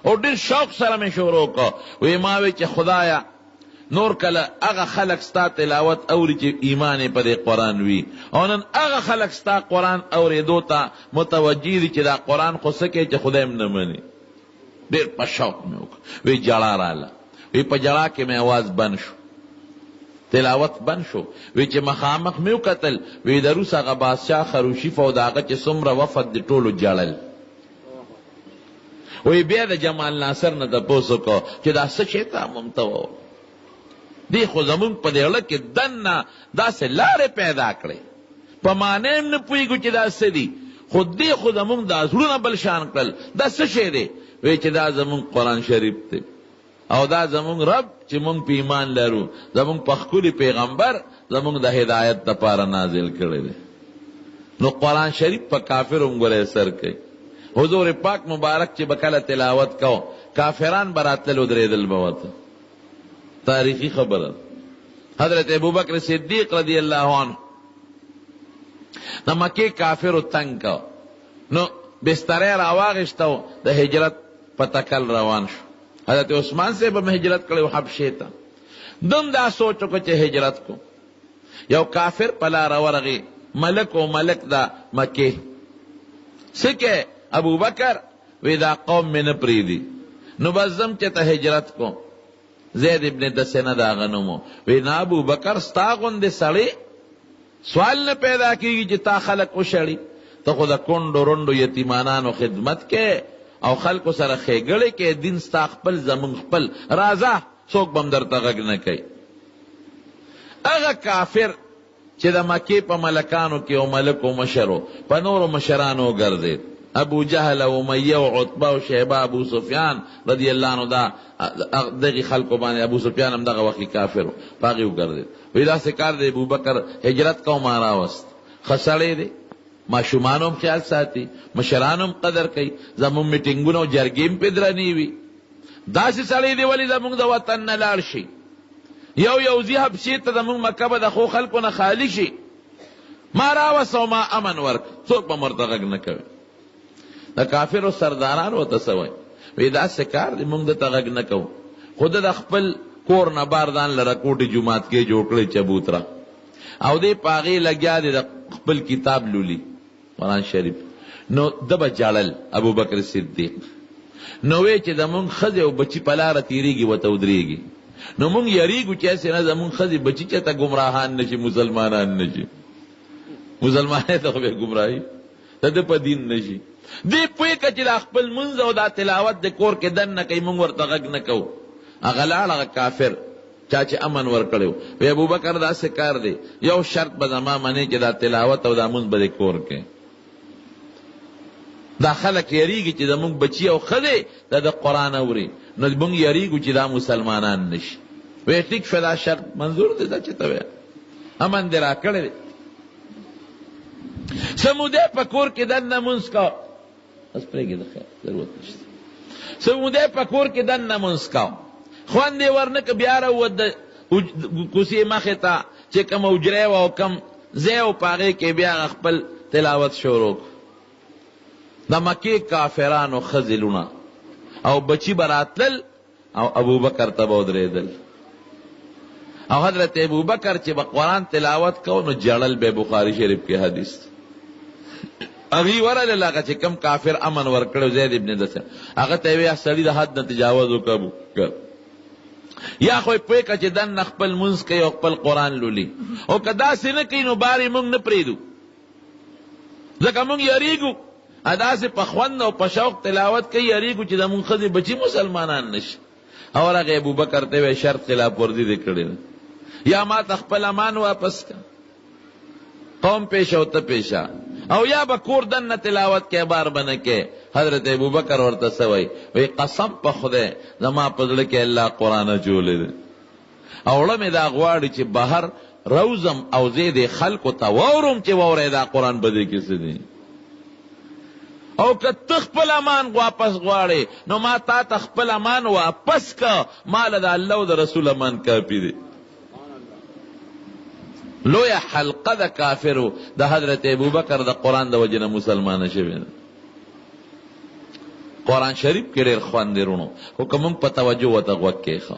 او ډیر شوق سره میں شروع کو وی ما وی چې خدایا نور کله هغه خلق ستا تلاوت اوري چې ایمان په دې قرآن وی او نن هغه خلق ستا قرآن اورېدو ته متوجه دي چې دا قرآن خو څه کوي چې خدای هم نه مني ډیر په شوق مې وکړه وی جړا راله وی په جړا کې مې आवाज بند شو تلاوت بند شو وی چې مخامخ مې وکتل وی د روس هغه بادشاه خروشیف او د هغه چې څومره وفد د ټولو جړل وی بیا د جمال ناصر نه تپوس وکړو چې دا څه شی ته ممته و دی خو زمونږ په دې اړه کې دننه داسې لارې پیدا کړې په معنی هم نه پوهېږو چې دا څه دي خو دی خو زمونږ دا زړونه بل شان کړل دا څه شی دی وی چې دا زمونږ قرآن شریف دی او دا زمونږ رب چې مونږ په ایمان لرو زمونږ په ښکلي پیغمبر زمونږ د هدایت دپاره نازل کړی دی نو قرآن شریف په کافر هم ګوره اثر کوي حضور پاک مبارک چې به کله تلاوت کو کافران به راتلل ودرېدل به ورته تاریخی خبره حضرت ابوبکر صدیق رضی الله عنه د مکې کافرو تنګ کو نو بسترې راواغېسته د هجرت په تکل روان شو حضرت عثمان صاحب هم هجرت کړی و حبشې ته دم دا سوچ وکړه چې هجرت کو یو کافر په لاره ورغی ملک و ملک دا مکې څه کې ابوبکر وی دا قوم مې نه پرېږدي نو بس ځم چې ته هجرت کو زید ابن دسنه د هغه نوم وی نه ابوبکر ستا غوندې سړی سوال نه پیدا کیږي چې تا خلق وشړي. ته خو د کونډو رونډو یتیمانانو خدمت کې او خلکو سره ښېګړې کې، دین ستا خپل زمون خپل، راځه څوک به هم درته غږ نه کوي. هغه کافر چې د مکې په ملکانو کې او ملک و مشرو په نورو مشرانو وګرځېد، ابو جهل او امیه او عتبه او شیبه، ابو سفیان رضی الله عنه، دا دغې خلکو باندې ابو سفیان هم دغه وخت کافر و، په هغې وګرځېد. وایي داسې کار دی ابوبکر هجرت کو ما راوست، ښه سړی دی، ماشومانو هم خیال ساتي، مشرانو هم قدر کوي، زمونږ میټینګونه او جرګې هم پې درنې وي. داسې سړی دی ولې زمونږ د وطن نه لاړ شي، یو ځي حبشې ته، زمونږ مکه به د ښو خلکو نه خالي شي. ما راوست او ما امن ورک، څوک به ورته غږ نه کوي. د کافرو سرداران ورته څه وایي؟ وایي داسې کار دی موږ درته غږ نه کوو، خو د خپل کور نه بار ځان لره کوټې جومات کې جوړ کړی چبوتره، او دی په هغې لګیا دی د خپل کتاب لولي قرآن شریف. نو ده به جړل ابوبکر صدیق، نو وی چې زمونږ ښځې او بچي په لاره تېرېږي ورته ودرېږي، نو مونږ یریږو چې هسې نه زمونږ ښځې بچي چېرته ګمراهان نه شي، مسلمانان نه شي. مسلمانۍ ته خو بیا ګمراهي د ده په دین نه شي. دی پوهې که چې دا خپل منځ او دا تلاوت د کور کې دن نه کوي، مونږ ورته غږ نه کوو. هغه لاړ هغه کافر چا چې امن ورکړی و، وی ابوبکر داسې کار دی، یو شرط به زما منې چې دا تلاوت او دا منځ به د کور کې، دا خلک یریږي چې زمونږ بچي او ښځې د قرآن اوري، نو مونږ یریږو چې دا مسلمانان نشي. وی ټیک شو، دا شرط منظور دی، دا چې ته وی امن دې راکړی دی. سمودی په کور کې دننه مونځ کوه، بس پرېږدې د خیر ضرورت نشته. سمودی په کور کې دننه مونځ کوه، خوند یې ورنه که بیا راووت د کوڅې مخې ته چې کوم حجرې وه او کوم ځای و، په هغې کې بیا هغه خپل تلاوت شروع کړو. د مکې کافرانو ښځې لونه او بچي به راتلل او ابوبکر ته به ودرېدل، او حضرت ابوبکر چې به قرآن تلاوت کو نو جړل به. بخاري شریف کې حدیث هغې ورلل، هغه چې کم کافر امن ورکړی زید ابن دسه، هغه ته یې ویل سړي د حد نه تجاوز وکړه ابوبکر، یا خو یې پوهې که چې دننه خپل منځ کوي او خپل قرآن لولي، او که داسې نه کوي نو بار یې مونږ نه پرېږدو، ځکه مونږ یریږو داسې په خوند او په شوق تلاوت کوي، یریږو چې زمونږ ښځې بچي مسلمانان نشي. او هغې ابوبکر ته ویل شرط خلاف ورزي دې کړې ده، یا ما ته خپل امان واپس که، قوم پیشه او ته پیشه، او یا به کور دننه تلاوت کې بار به نه کې. حضرت ابوبکر ورته څه وایي؟ وایي قسم په خدای زما په زړه کې الله قرآن اچولی دی، او وړه مې دا غواړي چې بهر روزم او زه دې خلکو ته واورم چې واورئ دا قرآن په دې کې څه دی، او که ته خپل امان واپس غواړې نو ما تا ته خپل امان واپس که، ما له د الله او د رسول امان کافي دی. لویه حلقه د کافرو د حضرت ابوبکر د قرآن د وجې نه مسلمانه شوې ده. قرآن شریف کې ډېر خوند دی رونو، خو که مونږ په توجه ورته غوږ کېښو،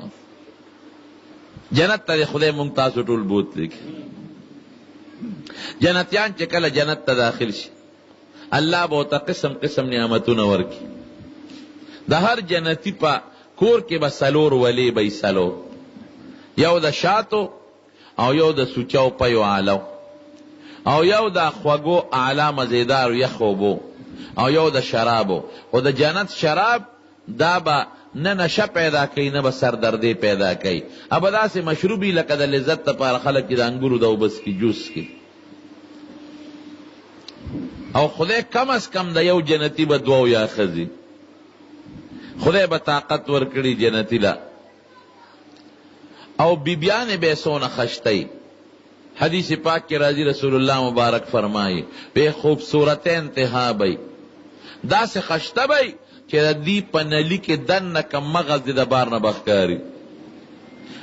جنت ته خدای مونږ تاسو ټول بوتلی کړي. جنتیان چې کله جنت ته داخل شي، الله به ورته قسم قسم نعمتونه ورکړي. د هر جنتي په کور کې به څلور ولي به څلور، یو د شاتو او یو د سوچو پیو آلو، او یو د خوږو اعلی مزیدار یخ اوبو، او یو د شرابو. خو د جنت شراب دا به نه نشه پیدا کوي نه به سردردې پیدا کوي، ابه داسې مشروبي لکه د لذت لپاره خلک چې د انګورو د اوبس کې جوس کې. او خدای کم از کم د یو جنتی به دوه یا ښځې، خدای به طاقت ورکړي جنتی له، او بیبیانې به یې څونه خشتئ. حدیث پاک کې راځي رسول الله مبارک فرمایي به خوبصورت انتها بی، داسې خشته بی چې د دې په نلي کې دننه کم مغز د بار نه بښکاري،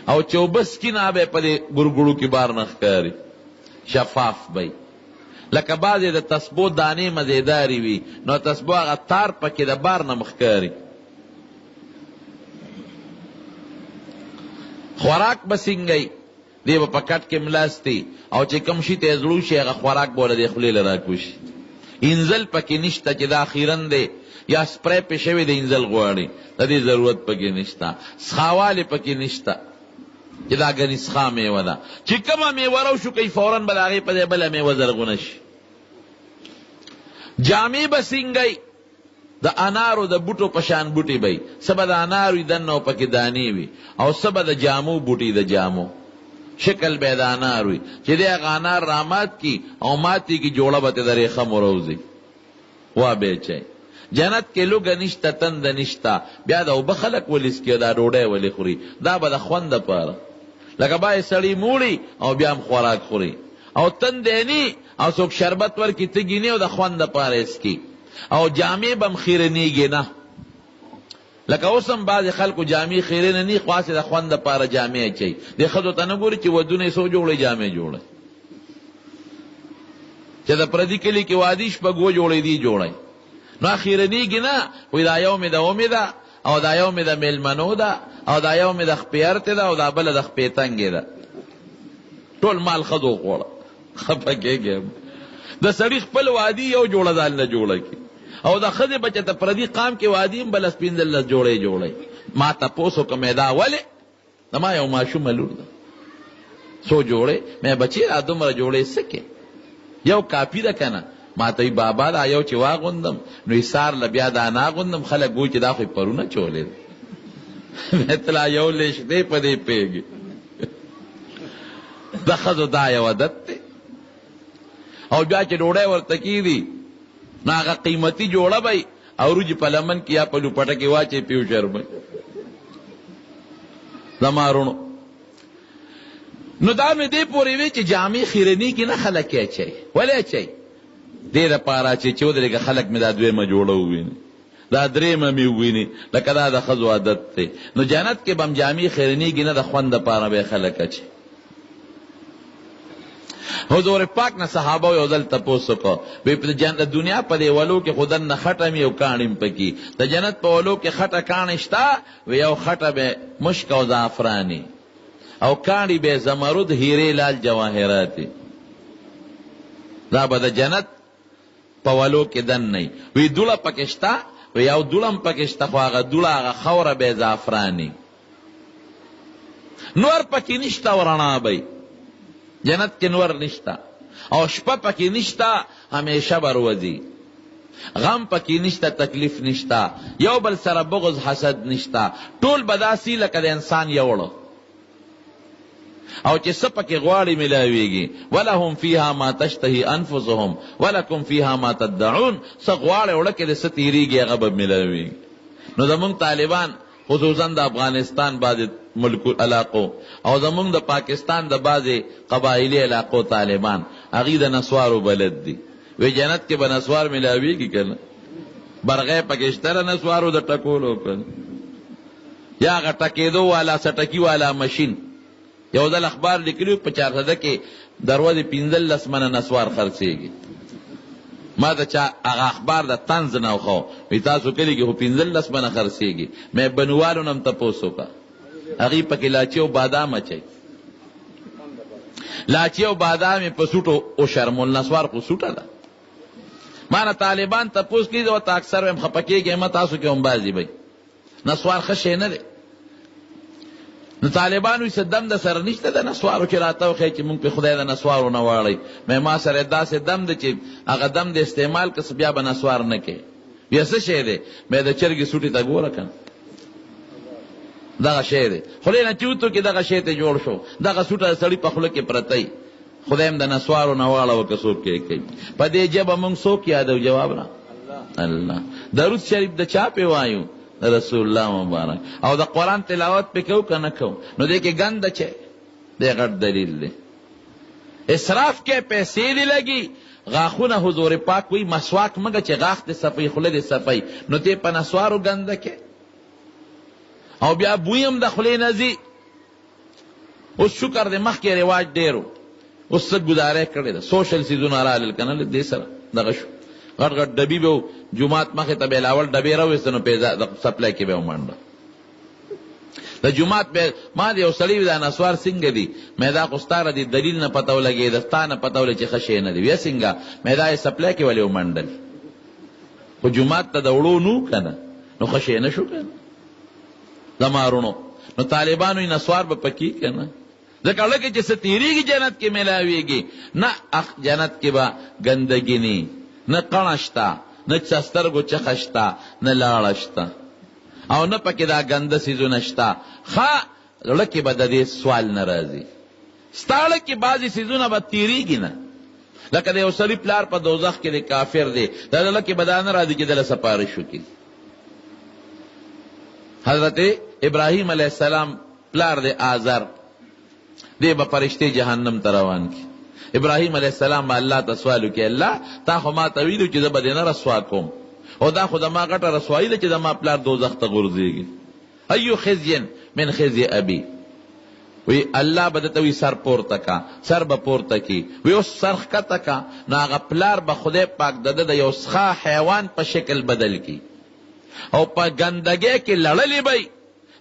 او چې اوبه سکینه به یې په دې ګړګړو کې بار نه ښکاري، شفاف بی، لکه بعضې د تسبو دانې مزیدارې وي نو تسبو هغه تار پکې د بار نه مښکاري. خوراک به څنګه دی به په کټ کې ملاستي، او چې کم شي ته زړو شي هغه خوراک به له دې خولې له راکوشي. انزل پکې نشته چې دا اخیرن دی یا سپری پې شوی د انزل غواړي، د دې ضرورت پکې نشته. سخاوالی پکې نشته، چې دا ګنیسخه میوه ده چې کومه میوه راوشو کوي فوراً به د هغې په ځای بله میوه زرغونه شي. جامې به سینګی د انارو د بوټو په شان بوټي به څه به د انارو دننه او پکې دانې وي او څه به د جامو بوټي د جامو شکل به د انار وي چې دی هغه انار رامات کی او ماتی کی جوړه به د ریخم وروځي وا بیچی. جنت کې لوګه نشته تنده نشته بیا د اوبه خلک ولیس کې دا ډوډۍ ولې خوري دا به د خوند دپاره لکه باید سړی موړي او بیا هم خوراک خوري او تندې نی او څوک شربت ورکړي تږي نی او د خوند دپاره اسکي او جامې به هم خیرنېږي نه لکه اوس هم بعضې خلکو جامې خیرنه نی خاصې د خوند دپاره جامې اچوي دې ښځو ته نه ګوري چې ودونه یې څو جوړی جامې جوړی چې د پردي کلي کې واده شپږ جوړی دی جوړی نو خیرنېږي نه وایي دا یو مې د اومې ده او دا یو مې د میلمنو ده او دا یو مې د خپې ارتې ده او دا بله د خپې تنګې ده ټول مال ښځو خوړه خفه کېږي د سړي خپل وادي یو جوړه ځان نه جوړه کړي او د ښځې بچه ته پردي قام کې وادي هم بله سپېنځلس جوړی ما تپوس وکړم دا ولې زما یو ماشومه لور ده څو جوړې مې بچې را دومره جوړې څه کې یو کاپي ده که نه ما ته بابا دا یو چې واغوندم نو ایسار له بیا دا ناغوندم خلک ګوي چې دا خو یې پرونه چولې ده مطلع یو لیش دی په دې پوهېږي د ښځو دا یو عادت دی او بیا چې ډوډۍ ورته کېږي نو هغه قیمتي جوړه به او روجي په لمن کې یا په لوپټه کې واچوي پیو شرموي زما رونو نو دا مې دې پورې وی چې جامې خیرنېږي نه خلک یې اچوي ولې اچوي دې دپاره چې ودرېږه خلک مې دا دویمه جوړه وویني دا درېیمه مې وویني لکه دا د ښځو عادت دی نو جنت کې به هم جامې خیرنېږي نه د خوند دپاره به یې خلک اچوي. حضور پاک نه صحابه یو ځل تپوس وکړو وایي د دنیا په دې ولو کې خو دننه خټه مې او کاڼي م پکې د جنت په ولو کې خټه کاڼي شته وی یو خټه به مشک او زعفراني او کاڼي به زمرد هیرې لال جواهراتي دا به د جنت په ولو کې دننه وی دوړه پکې شته وی یو دوړه م پکې شته خو هغه دوړه هغه خوره به زعفراني نور پکې نشته او رڼا به جنت کې نور نشتا او شپه پکې نشتا همیشه بروځي غم پکې نشتا تکلیف نشتا یو بل سره بغض حسد نشتا ټول بداسي لکه د انسان یوړو او چې څه پکې غواړي ملاویږي ولهم فیها ما تشتهي انفسهم ولکم فیها ما تدعون څه غواړي وړه کې د څه تیریږي هغه به ملاویږي. نو زمونږ طالبان خصوصا د افغانستان بعضې ملکو علاقو او زمونږ د پاکستان د بعضې قبایلي علاقو طالبان هغوی د نسوارو بلد دي وی جنت کې به نسوار ملاویږي که نه برغی پکې شته د نسوارو د ټکولو که یا هغه ټکېدو والا سټکي والا مشین یو ځل اخبار لیکلي په 400 کې دروازې 15 منه نسوار خرڅېږي ما د چا هغه اخبار د طنز نه وخو وی تاسو کلي کې خو 15 منه خرڅېږي مې بنوالو نه هم تپوس وکړه هغوی پکې لاچي او بادام اچوي لاچي او بادام یې په سوټو او شرمول نسوار خو سوټه ده ما نه طالبان تپوس کړي ورته اکثر هم خفه کېږي ما تاسو کې هم بعضې بی نسوار ښه شی نه دی نو طالبانو څه دم د سره نشته د نسوارو چې راته وښیي چې مونږ پې خدای د نسوارو نه واړئ ما سره داسې دم دی چې هغه دم د استعمال که بیا به نسوار نه کوي بیا څه شی دی مې د چرګې سوټي ته ګوره که دغه شی دی خولې نه چوتو کې دغه شی ته جوړ شو دغه سوټه د سړي په خوله کې پرتی خدای هم د نسوارو نه واړوه که څوک یې کوي په دې ژبه مونږ څوک یادو جواب نه الله درود شریف د چا پې وایو رسول الله مبارک او د قرآن تلاوت پې کوو که نه کوو نو دې کې ګنده چې دی غټ دلیل دی اسراف کې پیسې دې لګي غاښونه حضور پاک وی مسواک مګه چې غاښ دې صفی خوله دې صفی نو ته په نسوارو ګنده کې او بیا بوی هم د خولې نه ځي اوس شکر دې مخکې رواج ډېر و اوس څه ګزاره کړې ده سوشل سیزونه رالل که نه دې سره دغه شو غټ غټ ډبي به جومات مخې ته به لاول ډبې راویسته نو د سپلای کې به ومنډه د جومات به ما د یو سړي دا نسوار څنګه دي مې دا خو ستا د دلیل نه پته ولګېده ستا نه پته ولګېده چې ښه شی نه دي ویې څنګه مې دا یې سپلای کې ولې ومنډل خو جومات ته د وړو نو که نه نو ښه شی نه شو که نه زما وروڼو نو طالبانو یې نسوار به پکې که نه ځکه لکه چې څه تېرېږي جنت کې میلاویږي نه جنت کې به ګندګي نه قڼه شته نه سترګو چخه شته نه لاړه شته او نه پکې دا ګنده څیزونه شته ښه زړه کې به د دې سوال نه راځي ستا زړه کې بعضې څیزونه به تېرېږي نه لکه د یو سړي پلار په دوزخ کې د کافر دی دا زړه کې به دا نه راځي چې دله سپارش وکړي حضرت ابراهیم علیه السلام پلار دی آزر دی به فرشتې جهنم ته روان کی ابراهیم علیه السلام به الله ته سوال وکړي الله تا خو ما ته ویلو چې زه به دې نه رسوا کوم او دا خو زما غټه رسوایي ده چې زما پلار دوزخ ته غورځېږي ایو خزي من خزي ابي وی الله به درته وي سر پورته کا سر به پورته کی وی اوس سر ښکته کا نو هغه پلار به خدای پاک د ده د یو څښا حیوان په شکل بدل کی او په ګندګۍ کې لړلې به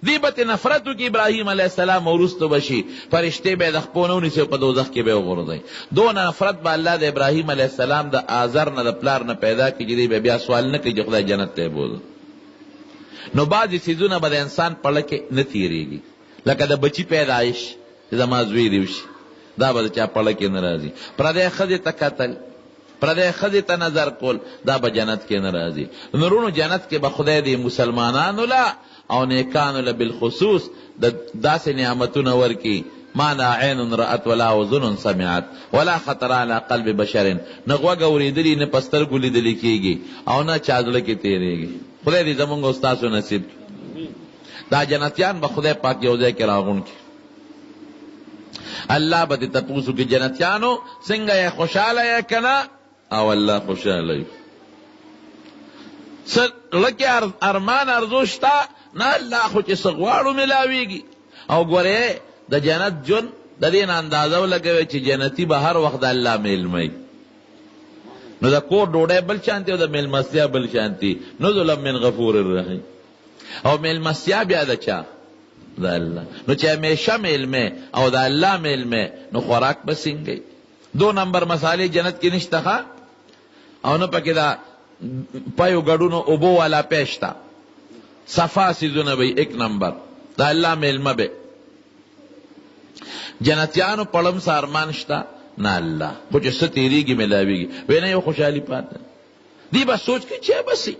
دی به ترې نفرت وکړي ابراهیم علیه السلام وروستو به شي فرشتې به یې د خپو نه ونیسي او په دوزخ کې به یې وغورځوي دونه نفرت به الله د ابراهیم علیه السلام د آزر نه د پلار نه پیدا کړي چې دی به بیا سوال نه کوي چې خدای جنت ته یې بوځه نو بعضې څیزونه به د انسان په زړه کې نه تېرېږي لکه د بچي پیدایش چې زما زوی دې وشي دا به د چا په زړه کې نه راځي پردی ښځې ته کتل پردی ښځې ته نظر کول دا به جنت کې نه راځي نورونو جنت کې به خدای دې مسلمانانو له او نیکانو له بالخصوص د داسې نعمتونه ورکي ما لا عین رأت ولا اذن سمعت ولا خطر على قلب بشر نه غوږ اورېدلي نه په سترګو لیدلي کېږي او نه چا زړه کې تېرېږي خدای دې زمونږ او ستاسو نصیب دا جنتیان به خدای پاک یو ځای کې راغون کی الله به دې تپوس وکړي جنتیانو څنګه یې خوشحاله یې که نه او الله خوشحاله یې څه زړه کې ارمان ارزو شته نه الله خو چې څه غواړو میلاویږي او ګورې د جنت جون د دې نه اندازه ولګوي چې جنتي به هر وخت د الله میلمه نو د کور ډوډۍ بل شانتي او د میلمستیا بل شانتي نزلا من غفور الرحیم او میلمستیا بیا د چا د الله نو چې همیشه میلمه او د الله میلمه نو خوراک به څنګه دو نمبر مسالې جنت کې نشته ښه او نه پکې دا پایو ګډونو اوبو والا پیشتا صفا سیزونه به ایک نمبر دا الله میلمه به جنتیانو پړم سارمان شتا نه الله خو چې څه تېرېږي میلاویږي وی نه یو خوشحالي پاته دی به سوچ کې چې بسي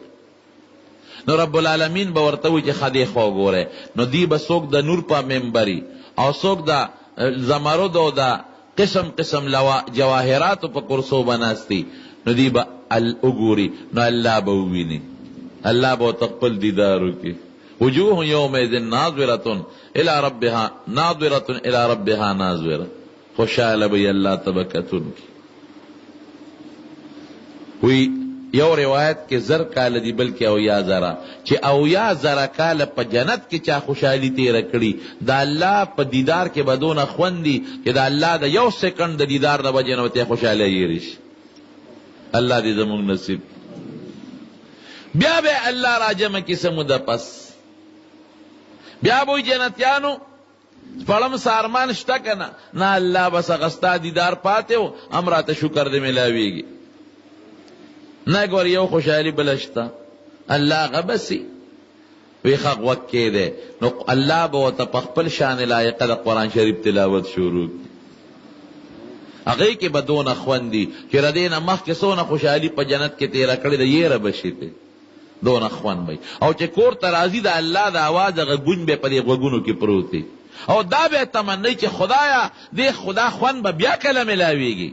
نو رب العالمین به ورته وي چې خدای خوا ګوره نو دی به څوک د نور په ممبري او څوک د زمرد او د قسم قسم جواهراتو په کرسو بناستی نو دی به وګوري نو الله به وویني الله به خپل دیدار وکړي وجوه یومئذ ناظرة الى ربها ناظرة الى ربها ناظرة خوشحاله به الله ته کتونکي وی یو روایت کې زر کال دی بلکې او یا زره چې او یا زره کال په جنت کې چا خوشحالي تیره کړي د الله په دیدار کې به دونه خوندي چې د الله د یو سیکنډ د دیدار د وجې نه ورته خوشحاله یېري شي الله دې زموږ نصیب بیا به الله راجمه کې څه موده پس بیا به جنتیانو پړم سارمان شته که نه نه الله بس هغه ستا دیدار پاتې و هم راته شکر دې میلاویږي نه ګور یو خوشحالي بله شته الله هغه بسي وی ښه غوږ کېدی نو الله به ورته په خپل شان لایقه د قرآن شریف تلاوت شروع هغې کې به دونه خوندي چې د دې نه مخکې څونه خوشحالي په جنت کې تېره کړې ده یېره به شي دی دونه خوند به او چې کور ته راځي د الله د اواز هغه ګونج به په دې غوږونو کې پروت دی او دا به تمنی چې خدایا دې خدا خوند به بیا کله میلاویږي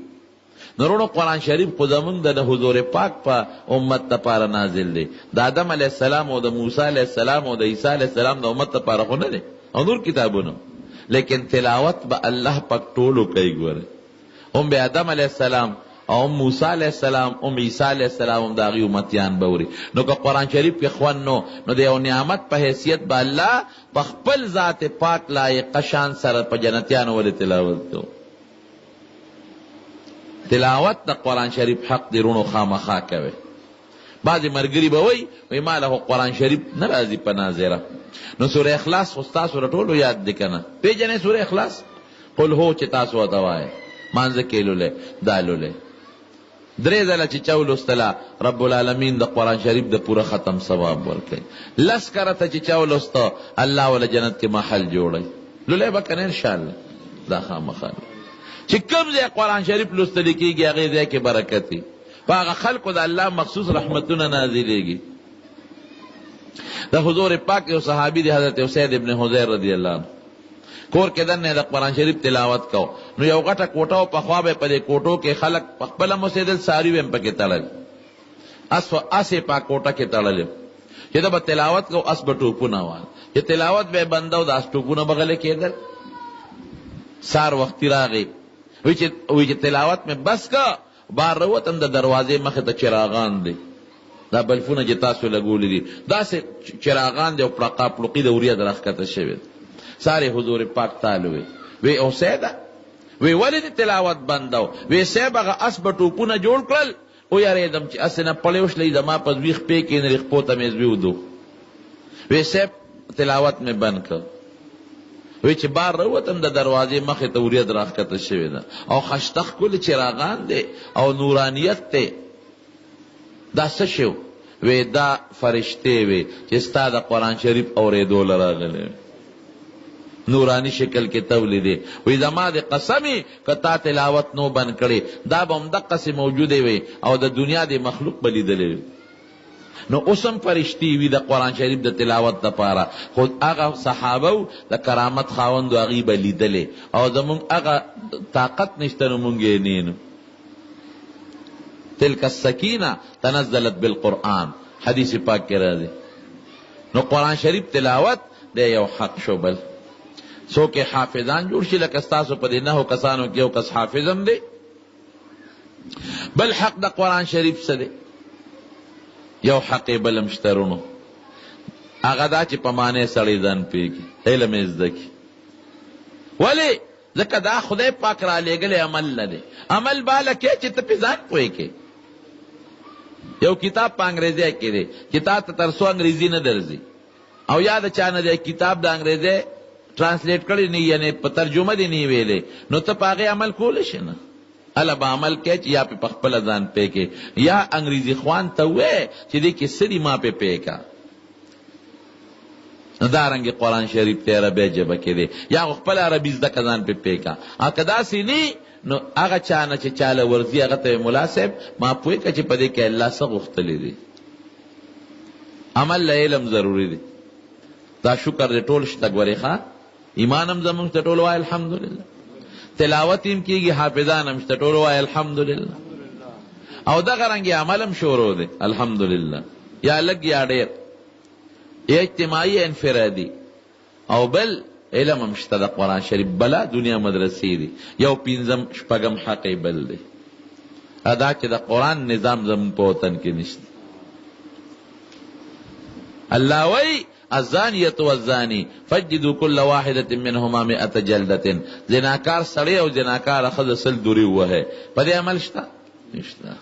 نورونو قرآن شریف خو زمونږ د حضور پاک په امت دپاره نازل دی د آدم علیه السلام او د موسی علیه السلام او د عیسی علیه السلام د امت دپاره خو نه دی او نور کتابونه لیکن تلاوت به الله پاک ټولو کوي ګوره هم به آدم علیه السلام او موسی علیہ السلام عیسی علیہ السلام د هغې امتیان به وري نو که قرآن شریف کې خوند نو د یو نعمت په حیثیت به الله په خپل ذات پاک لایقه شان سره په جنتیانو ولې تلاوت کو تلاوت د قرآن شریف حق دی رونو خامخا کوي بعضې ملګري به وایي ما له قرآن شریف نه راځي په ناظره نو سوره اخلاص خو ستاسو له ټولو یاد دی که نه پېژنئ سوره اخلاص قل هو چې تاسو ورته وایئ مانځه کې لولئ دا لولئ درې ځله چې چا ولوستله رب العالمین د قرآن شریف د پوره ختم ثواب ورکوي. 10 کرته چې چا ولوسته الله ولا جنت کې محل جوړوي. لولی به کنه انشاءالله دا خامخا چې کوم ځای قرآن شریف لوستل کېږي هغې ځای کې برکت وي، په هغه خلکو د الله مخصوص رحمتونه نازلېږي. د حضور پاک یو صحابي دی حضرت اسید ابن حضیر رضی الله عنه، کور کې دننه د قرآن شریف تلاوت کو، نو یو غټه کوټه او پخوا به په دې کوټو کې خلک په خپله مسیدل ساري ویم پکې تړل، اسې په کوټه کې تړل چې دا به تلاوت کو، اس به ټوپونه وال چې تلاوت به بنده او داس ټوپونه بغله کېدل. سار وختي راغی وی چې تلاوت میں بس کا بار روتم د دروازې مخې ته چراغان دی، دا بلفونه چې تاسو لګولې دي داسې چراغان دی او پړقا پړقي د اوریا د راښکته شوي. سارے حضور پاک تعالی وی او سیدا وی ولې د تلاوت بندو وی سیب هغه اس به ټوپونه جوړ کړل او یاریدم چې اس نه پړې وشلې زما په ویخ پې کې نه رخ پوته مې زویودو وی سیب تلاوت مې بند کړ. وی چې بار روتم د دروازې مخې ته اوریا د راښکته شوي ده او خشتخ کل چراغان دی او نورانیت دی. دا څه شو؟ وی دا فرشتې وی چې ستا د قرآن شریف اورېدو له راغلی نورانی شکل کې تولیدې. وی زما د قسمی که تا تلاوت نو بند کړي دا به همدقسې موجودې وي او د دنیا د مخلوق به لیدلی وي. نو اوسم فرشتي وي د قرآن شریف د تلاوت دپاره، خو هغه صحابه د کرامت خاوندو هغې به لیدلې او زمونږ هغه طاقت نشته نو مونږ یې نینو. تلک السکینه تنزلت بالقرآن حدیث پاک کې راځي. نو قرآن شریف تلاوت دی یو حق شو. بل څوک حافظان جوړ شي لکه ستاسو په دې 9 کسانو کې یو کس حافظ هم دی. بل حق د قرآن شریف څه دی؟ یو حق بل هم شته رونو، هغه دا چې په معنی سړی ځان پوهېږي، علم یې زده کړي. ولې؟ ځکه دا خدای پاک را لېږلی عمل نه دی. عمل باله کې چې ته پې ځان پوهېږې. یو کتاب په انګریزی کې دی چې تا ته تر څو انګریزي نه درځي او یا د چا نه دی کتاب د انګریزی ټرانسلیټ کړی نه یعنی په ترجمه دی نه ویلې، نو ته په هغې عمل کولی شي نه. هله به عمل کوې چې یا پې په خپله ځان پوه کې یا انګریزي خوان ته ووایې چې دې کې څه دي ما پې پوه که. نو دارنګې قرآن شریف ته عربی ژبه کې دی یا خپل عربي زده که ځان پې پوه که. که داسې نه نو هغه چا نه چې چاله ورځي هغه ته ملا صاحب ما پوه که چې په دې کې الله څه غوښتلی دی. عمل له علم ضروري دی. دا شکر دی ټول شته ګورې ښه ایمان هم زمونږ ته ټول وایي الحمدلله، تلاوت هم کېږي، حافظان هم شته ټول وایي الحمدلله، او دغه رنګې عمل هم شروع دی الحمدلله، یا لږ یا ډېر، یا اجتماعي انفرادي. او بل علم هم شته د قرآن شریف، بله دنیا مدرسې دي. یو 5 شپږم حق بل دی ادا چې د قرآن نظام زمون په وطن کې نشته. الله وی الزانیة والزانی فجدوا كل واحدة منهما 100 جلدة. زناکار سړی او زناکار ښځه 100 دورې ووهئ. په دې عمل شته؟ نشته.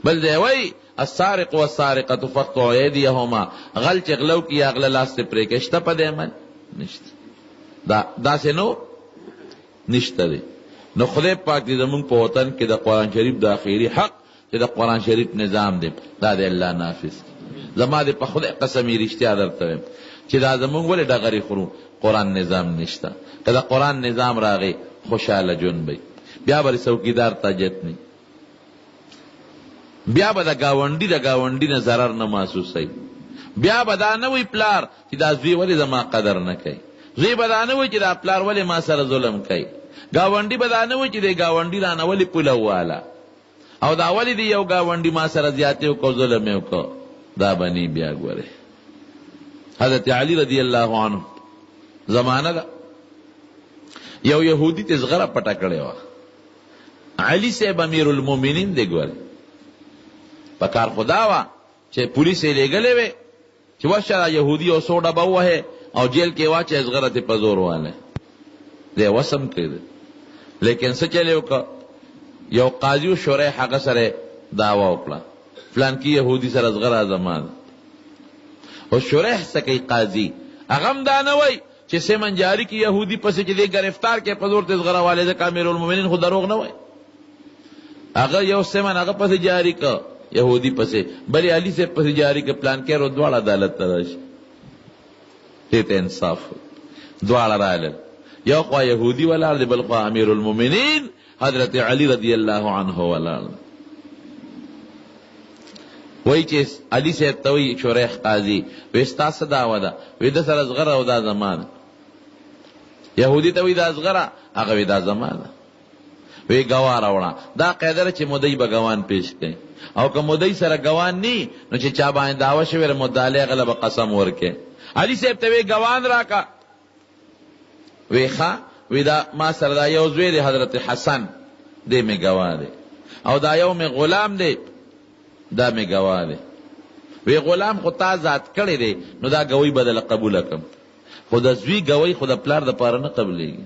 بل دی وی السارق والسارقة فاقطعوا أيديهما. غل چې غلو کي یا غله لاس ته پرې کړي، شته په دې عمل؟ نشته. داسې نو نشته دی. نو خدای پاک دې زمونږ په وطن کې د قرآن شریف د اخیري حق چې د قرآن شریف نظام دی دا د الله نافذ. زما دې په خدای قسم یې رښتیا درته وایم چې دا زمونږ ولې ډغرې خورو؟ قرآن نظام نشته. که د قرآن نظام راغی خوشحاله ژوند به بیا به څوکیدار تاجت نه، بیا به د ګاونډي نه ضرر نه محسوسوي، بیا به دا نه وی پلار چې دا زوی ولې زما قدر نه کوي، زوی به دا نه وی چې دا پلار ولې ما سره ظلم کوي، ګاونډي به دا نه وی چې د ګاونډي رانه ولې پوله واله او دا ولې دی یو ګاونډي ما سره زیاتې وکړو ظلم یې وکړو. دا بنی بیا ګوره حضرت علی رضی الله عنه زمانه ده یو یهودی ته زغره پټه کړې وه. علی صاحب امیر المؤمنین دی ګوره په کار خدا وه چې پولیس یې لېږلې وې چې وشه یهودي او 100 ډبه ووهې او جیل کې واچې زغره ته په زور والی دی وسم کړی. لیکن څه چلې وکړه یو قاضي و شوری هغه سره دعوه وکړه فلانکی یهودی سره زغره زما ده. او شریح څه کوي قاضي هغه هم دا نه وایي چې سیمن جاري کې یهودي پسې چې دی گرفتار کې په زور ته زغره والی ځکه امیر المؤمنین خو دروغ نه وایي. هغه یو سیمن هغه پسې جاری که یهودی پسې بلې علي سے پسې جاری که پلان کې رو دواړه عدالت ته راشي دې ته انصاف دواړه رالل یو خوا یهودی ولاړ دی بل خوا امیر المؤمنین حضرت علی رضی الله عنه ولاړ وای چې علي صاحب ته وایي شریح قاضي وایي ستا څه دعوه ده وایي ده سره زغره او دا زمانه یهودي ته وایي دا زغره هغه وایي دا زمانه وی گواه راوړه دا قاعده چې مدعی به ګوان پیش کړي او که مدعی سره ګوان نی نو چې چا باندې دعوه شوی مدعی هغه به قسم ورکړي علي صاحب ته وی ګوان راکا وی ښه وی دا ما سره دا یو زوی دی حضرت حسن دی مې ګواه دی او دا یو مې غلام دی دا مې ګواه دی وی غلام خو تا ذات کړی دی نو دا ګوی بدله قبوله کړم خو د زوی ګوی خو د پلار د پاره نه قبلېږي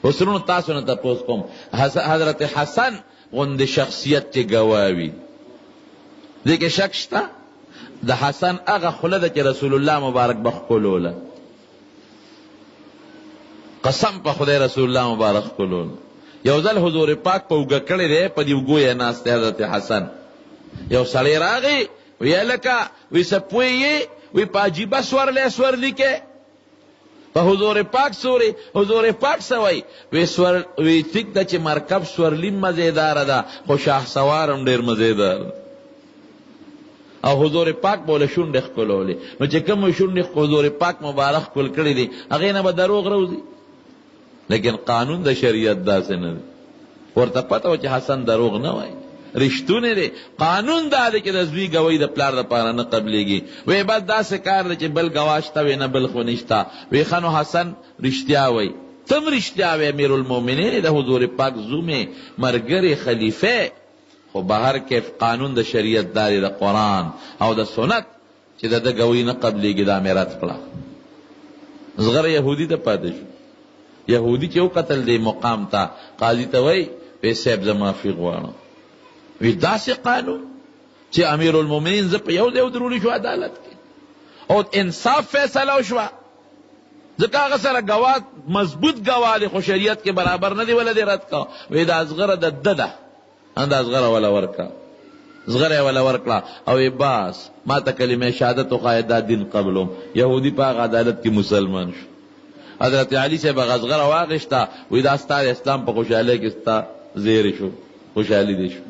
وسرونو تاسو نه تپوس کوم حضرت حسن غوندې شخصیت چې ګواوي دې کې شک شته د حسن هغه خوله ده چې رسول الله مبارک بخکلوله قسم په خدای رسول الله مبارک خکلوله یو ځل حضور پاک په اوږه کړی دی په دې اوږو یې ناست دی حضرت حسن یو سړی راغی وی هلکه وی څه پوهېږې وی په عجیبه سورلی کې په حضور پاک سوري حضور پاک سوی وی ټیک ده چې مرکب سورلی مزیدار ده خو شاه سوار هم ډېر مزیدار او حضور پاک بوله شونډې ښکلولې نو چې کوم شونډې حضور پاک مبارک ښکل کړي دي هغې نه به دروغ روځي لیکن قانون د شریعت داسې نه دی ورته پته و چې حسن دروغ نه وایي رښتونه دی قانون دا دی چې د زوی ګوی د پلار دپاره نه قبلېږي وی بس داسې کار دی چې بل ګواه شته وی نه بل خو نشته وی ښه نو حسن رښتیا وی تم رښتیا وی امیر المؤمنین د حضور پاک زومې ملګرې خلیفه خو بهر کې قانون د شریعت داری د قرآن او د سنت چې د ده ګوی نه قبلېږي دا مې رد کړه زغره یهودي ته پاتې شو یهودي چې وکتل دی مقام ته قاضي ته وی وی صاحب زه معافي غواړم وی داسې قانون چې امیر المؤمنین زه په یو ځای ودرولی شو عدالت کې او انصاف فیصله وشوه ځکه هغه سره ګواه مضبوط ګواه دی خو شریعت کې برابر نه دی ولا دی رد کا وی دا اصغره د ده ده دا اصغره ولا ورکړه اصغره ولا ورکړه او وی باس ما ته کلمه شهادت وښایه دا دین قبلوم یهودي په هغه عدالت کې مسلمان شو حضرت علی صاحب هغه اصغره واخېسته وی دا ستا د اسلام په خوشحالۍ کې ستا زیری شو خوشحالي دی شو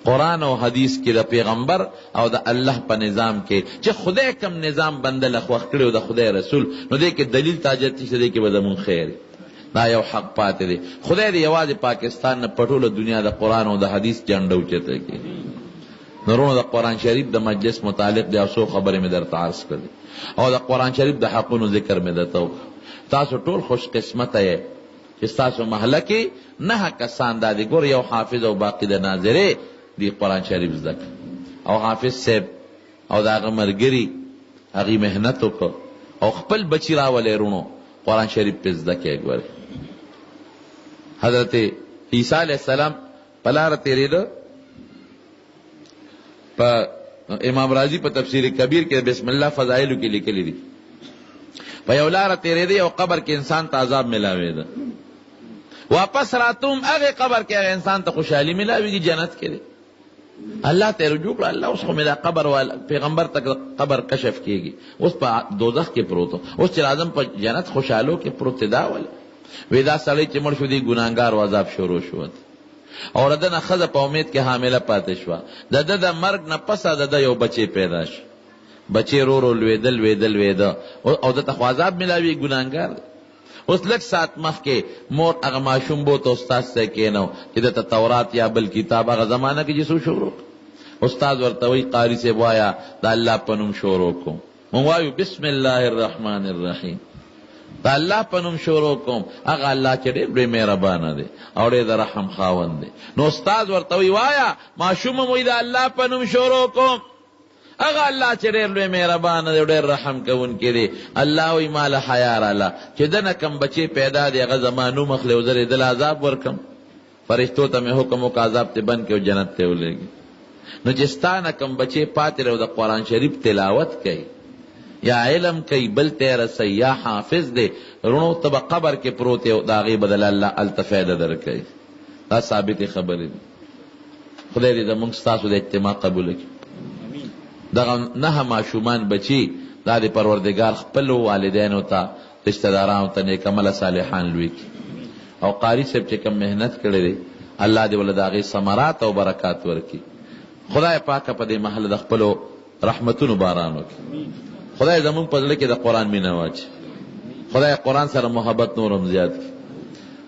قرآن او حدیث کې د پیغمبر او د الله په نظام کې چې خدای کم نظام بنده له خوښ کړی او د خدای رسول نو دې کې دلیل تاجت نشته دی کې به زمون خیر دا یو حق پاتې دی خدای دې یوازې پاکستان نه په ټوله دنیا د قرآن او د حدیث جنډه اوچته کړي نورونو د قرآن شریف د مجلس متعلق د یو څو خبرې مې درته عرض کړې او د قرآن شریف د حقونو ذکر مې درته وکړ تاسو ټول خوش قسمته یې چې ستاسو محله کې 9 کسان دا دي ګور یو حافظ او باقي د ناظرې دی قرآن شریف زده او حافظ صاحب او د هغه ملګري هغې محنت وکړ او خپل بچي راولې رونو قرآن شریف پې زده کړی ګورې حضرت عیسی علیه السلام په لاره تېرېده په امام راضي په تفسیر کبیر کې بسم الله فضایلو کې لیکلي دي په یو لاره تېرېده یو قبر کې انسان ته عذاب ملاوېده واپس راتوم هغې قبر کې هغه انسان ته خوشحالي ملاوېږي جنت کې دی الله ته رجوع کړه الله اوس خو مې دا قبر والا پیغمبر تک قبر کشف کېږي اوس په دوزخ کې پروت اوس چې راځم په جنت خوشحالو کې پروت دا ولی وی دا سړی چې مړ شو دی ګناهګار و عذاب شروع شو او د ده نه ښځه په امید کې حامله پاتې شوه د ده د مرګ نه پسه د ده یو بچی پیدا شو بچی رو رو لوېده او دته خو عذاب ملاوي ګناهګار دی اوس لږ ساعت مخکې مور هغه ماشوم بوته استاد سره کېنو چې دته تورات یا بل کتاب هغه زمانه کې چې څو شروع استاد ورته وایي قاري صاحب وایه د الله په نوم شروع کوم مونږ وایو بسم الله الرحمن الرحیم د الله په نوم شروع کوم هغه الله چې ډېر لوی مهربانه دی او ډېر د رحم خاوند دی نو استاد ورته وایي وایه ماشوم هم وایي د الله په نوم شروع کوم هغه الله چې ډېر لوی مهربانه دی ډېر رحم کوونکی دی الله وایي ما له حیا راله چې دنه کم بچی پیدا دی هغه زما نوم اخلي او زه یې دله عذاب ورکم فرشتو ته مې حکم وکړه عذاب ته بند کړي او جنت ته ولېږي نو چې ستا نه کم بچی پاتې دی او د قرآن شریف تلاوت کوي یا علم کوي بل ته رسوي یا حافظ دی رونو ته به قبر کې پروت دی او د هغې بدله الله هلته فایده درکوي دا ثابت خبرې دي. خدای دې زموږ ستاسو د اجتماع قبول کړي. دغه 9 ماشومان بچي دا د پروردګار خپل والدینو ته رشتہ دارانو ته نیک عمل صالحان لوي کړي. او قاری صاحب چې کوم مهنت کړی دی الله دې ول د هغې ثمرات او برکات ورکړي. خدای پاکه په دې محل د خپلو رحمتونو باران وکړي. خدای زموږ په زړه کې د قرآن مینه واچي. خدای قرآن سره محبت نورم زیات کړي.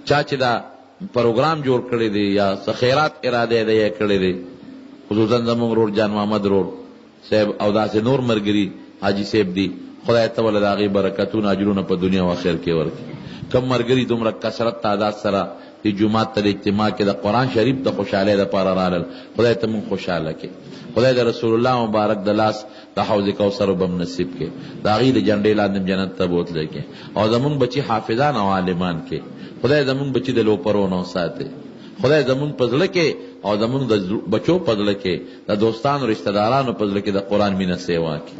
چا چې دا پروګرام جوړ کړی دی یا څه خیرات اراده دی یې کړی دی، خصوصا زموږ ورور جان محمد رور صاحب او داسې نور ملګري حاجي صاحب دي، خدای ته ول د هغې برکتونه اجرونه په دنیا او آخر کې ورکړي. کم ملګري دومره کثرت تعداد سره د جومات ته د اجتماع کې د قرآن شریف د خوشحالۍ دپاره رالل، خدای ته مونږ خوشحاله کړي. خدای د رسول الله مبارک د لاس د حوض کوثر به نصیب کړي، د هغې د جنډې لاندې جنت ته بوتلی کړي. او زمونږ بچي حافظان او عالمان کړي. خدای زمونږ بچي د لوپرو نه وساتي. خدای زمونږ په زړه کې او زمونږ د بچو په زړه کې د دوستانو رشتہ دارانو په زړه کې د قرآن مینه سیوا کړي.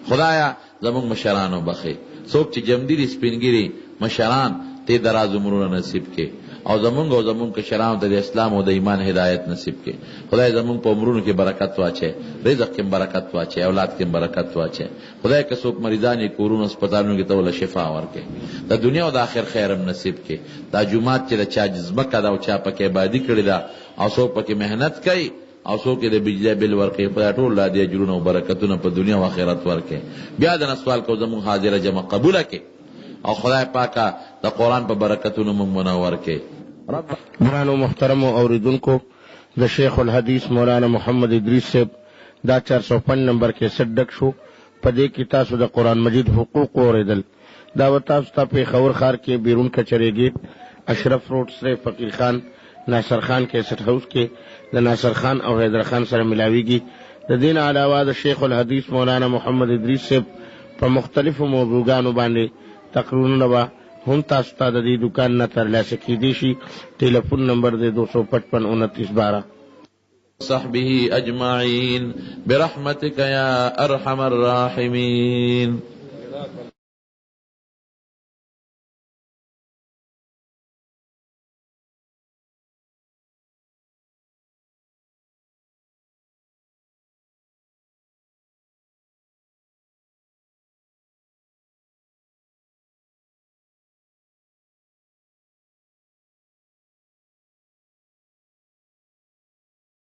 خدایا زمونږ مشرانو بخې، څوک چې جمدیري سپینګیري مشران ته دراز عمرونه نصیب کړي. او زمونږ او زمونږ کشرانو ته د اسلام او د ایمان هدایت نصیب کړي. خدای زمونږ په عمرونو کې برکت واچي، رزق کې برکت واچي، اولاد کې برکت واچي. خدای که څوک مریضان یې کورونو هسپتالونو کې ته ول شفا ورکړي، د دنیا او د آخر خیرم نصیب کړي. دا جومات چې د چا ځمکه ده او چا پکې آبادي کړې ده او څوک پکې محنت کوي او څوک د بجلی بل ورکړي، خدای ټول لا دې اجرونه او برکتونه په دنیا او آخرت ورکړي. بیا د سوال کو زمونږ حاضره جمع قبول کړي او خدای پاکه د قرآن په برکتونو مونږ منور کړي. برانو محترم اوریدونکو، د شیخ الحدیث مولانا محمد ادریس صاحب دا 405 نمبر کې صدق شو. په دې کې تاسو د قرآن مجید حقوق اوریدل. دا و تاسو ته پېښور ښار کې بیرون کچرې ګیټ اشرف روډ سره فقیر خان ناصر خان کیسټ هاوس کې د ناصر خان او حیدر خان سره ملاویږي. د دین علاوه د شیخ الحدیث مولانا محمد ادریس صاحب په مختلفو موضوعګانو باندې تقریرونه به هم تاسو ته د دې دکان نه ترلاسه کیدی شي. ټلیفون نمبر دی 255 29 12. صحبه اجمعین برحمتک یا ارحم الراحمین.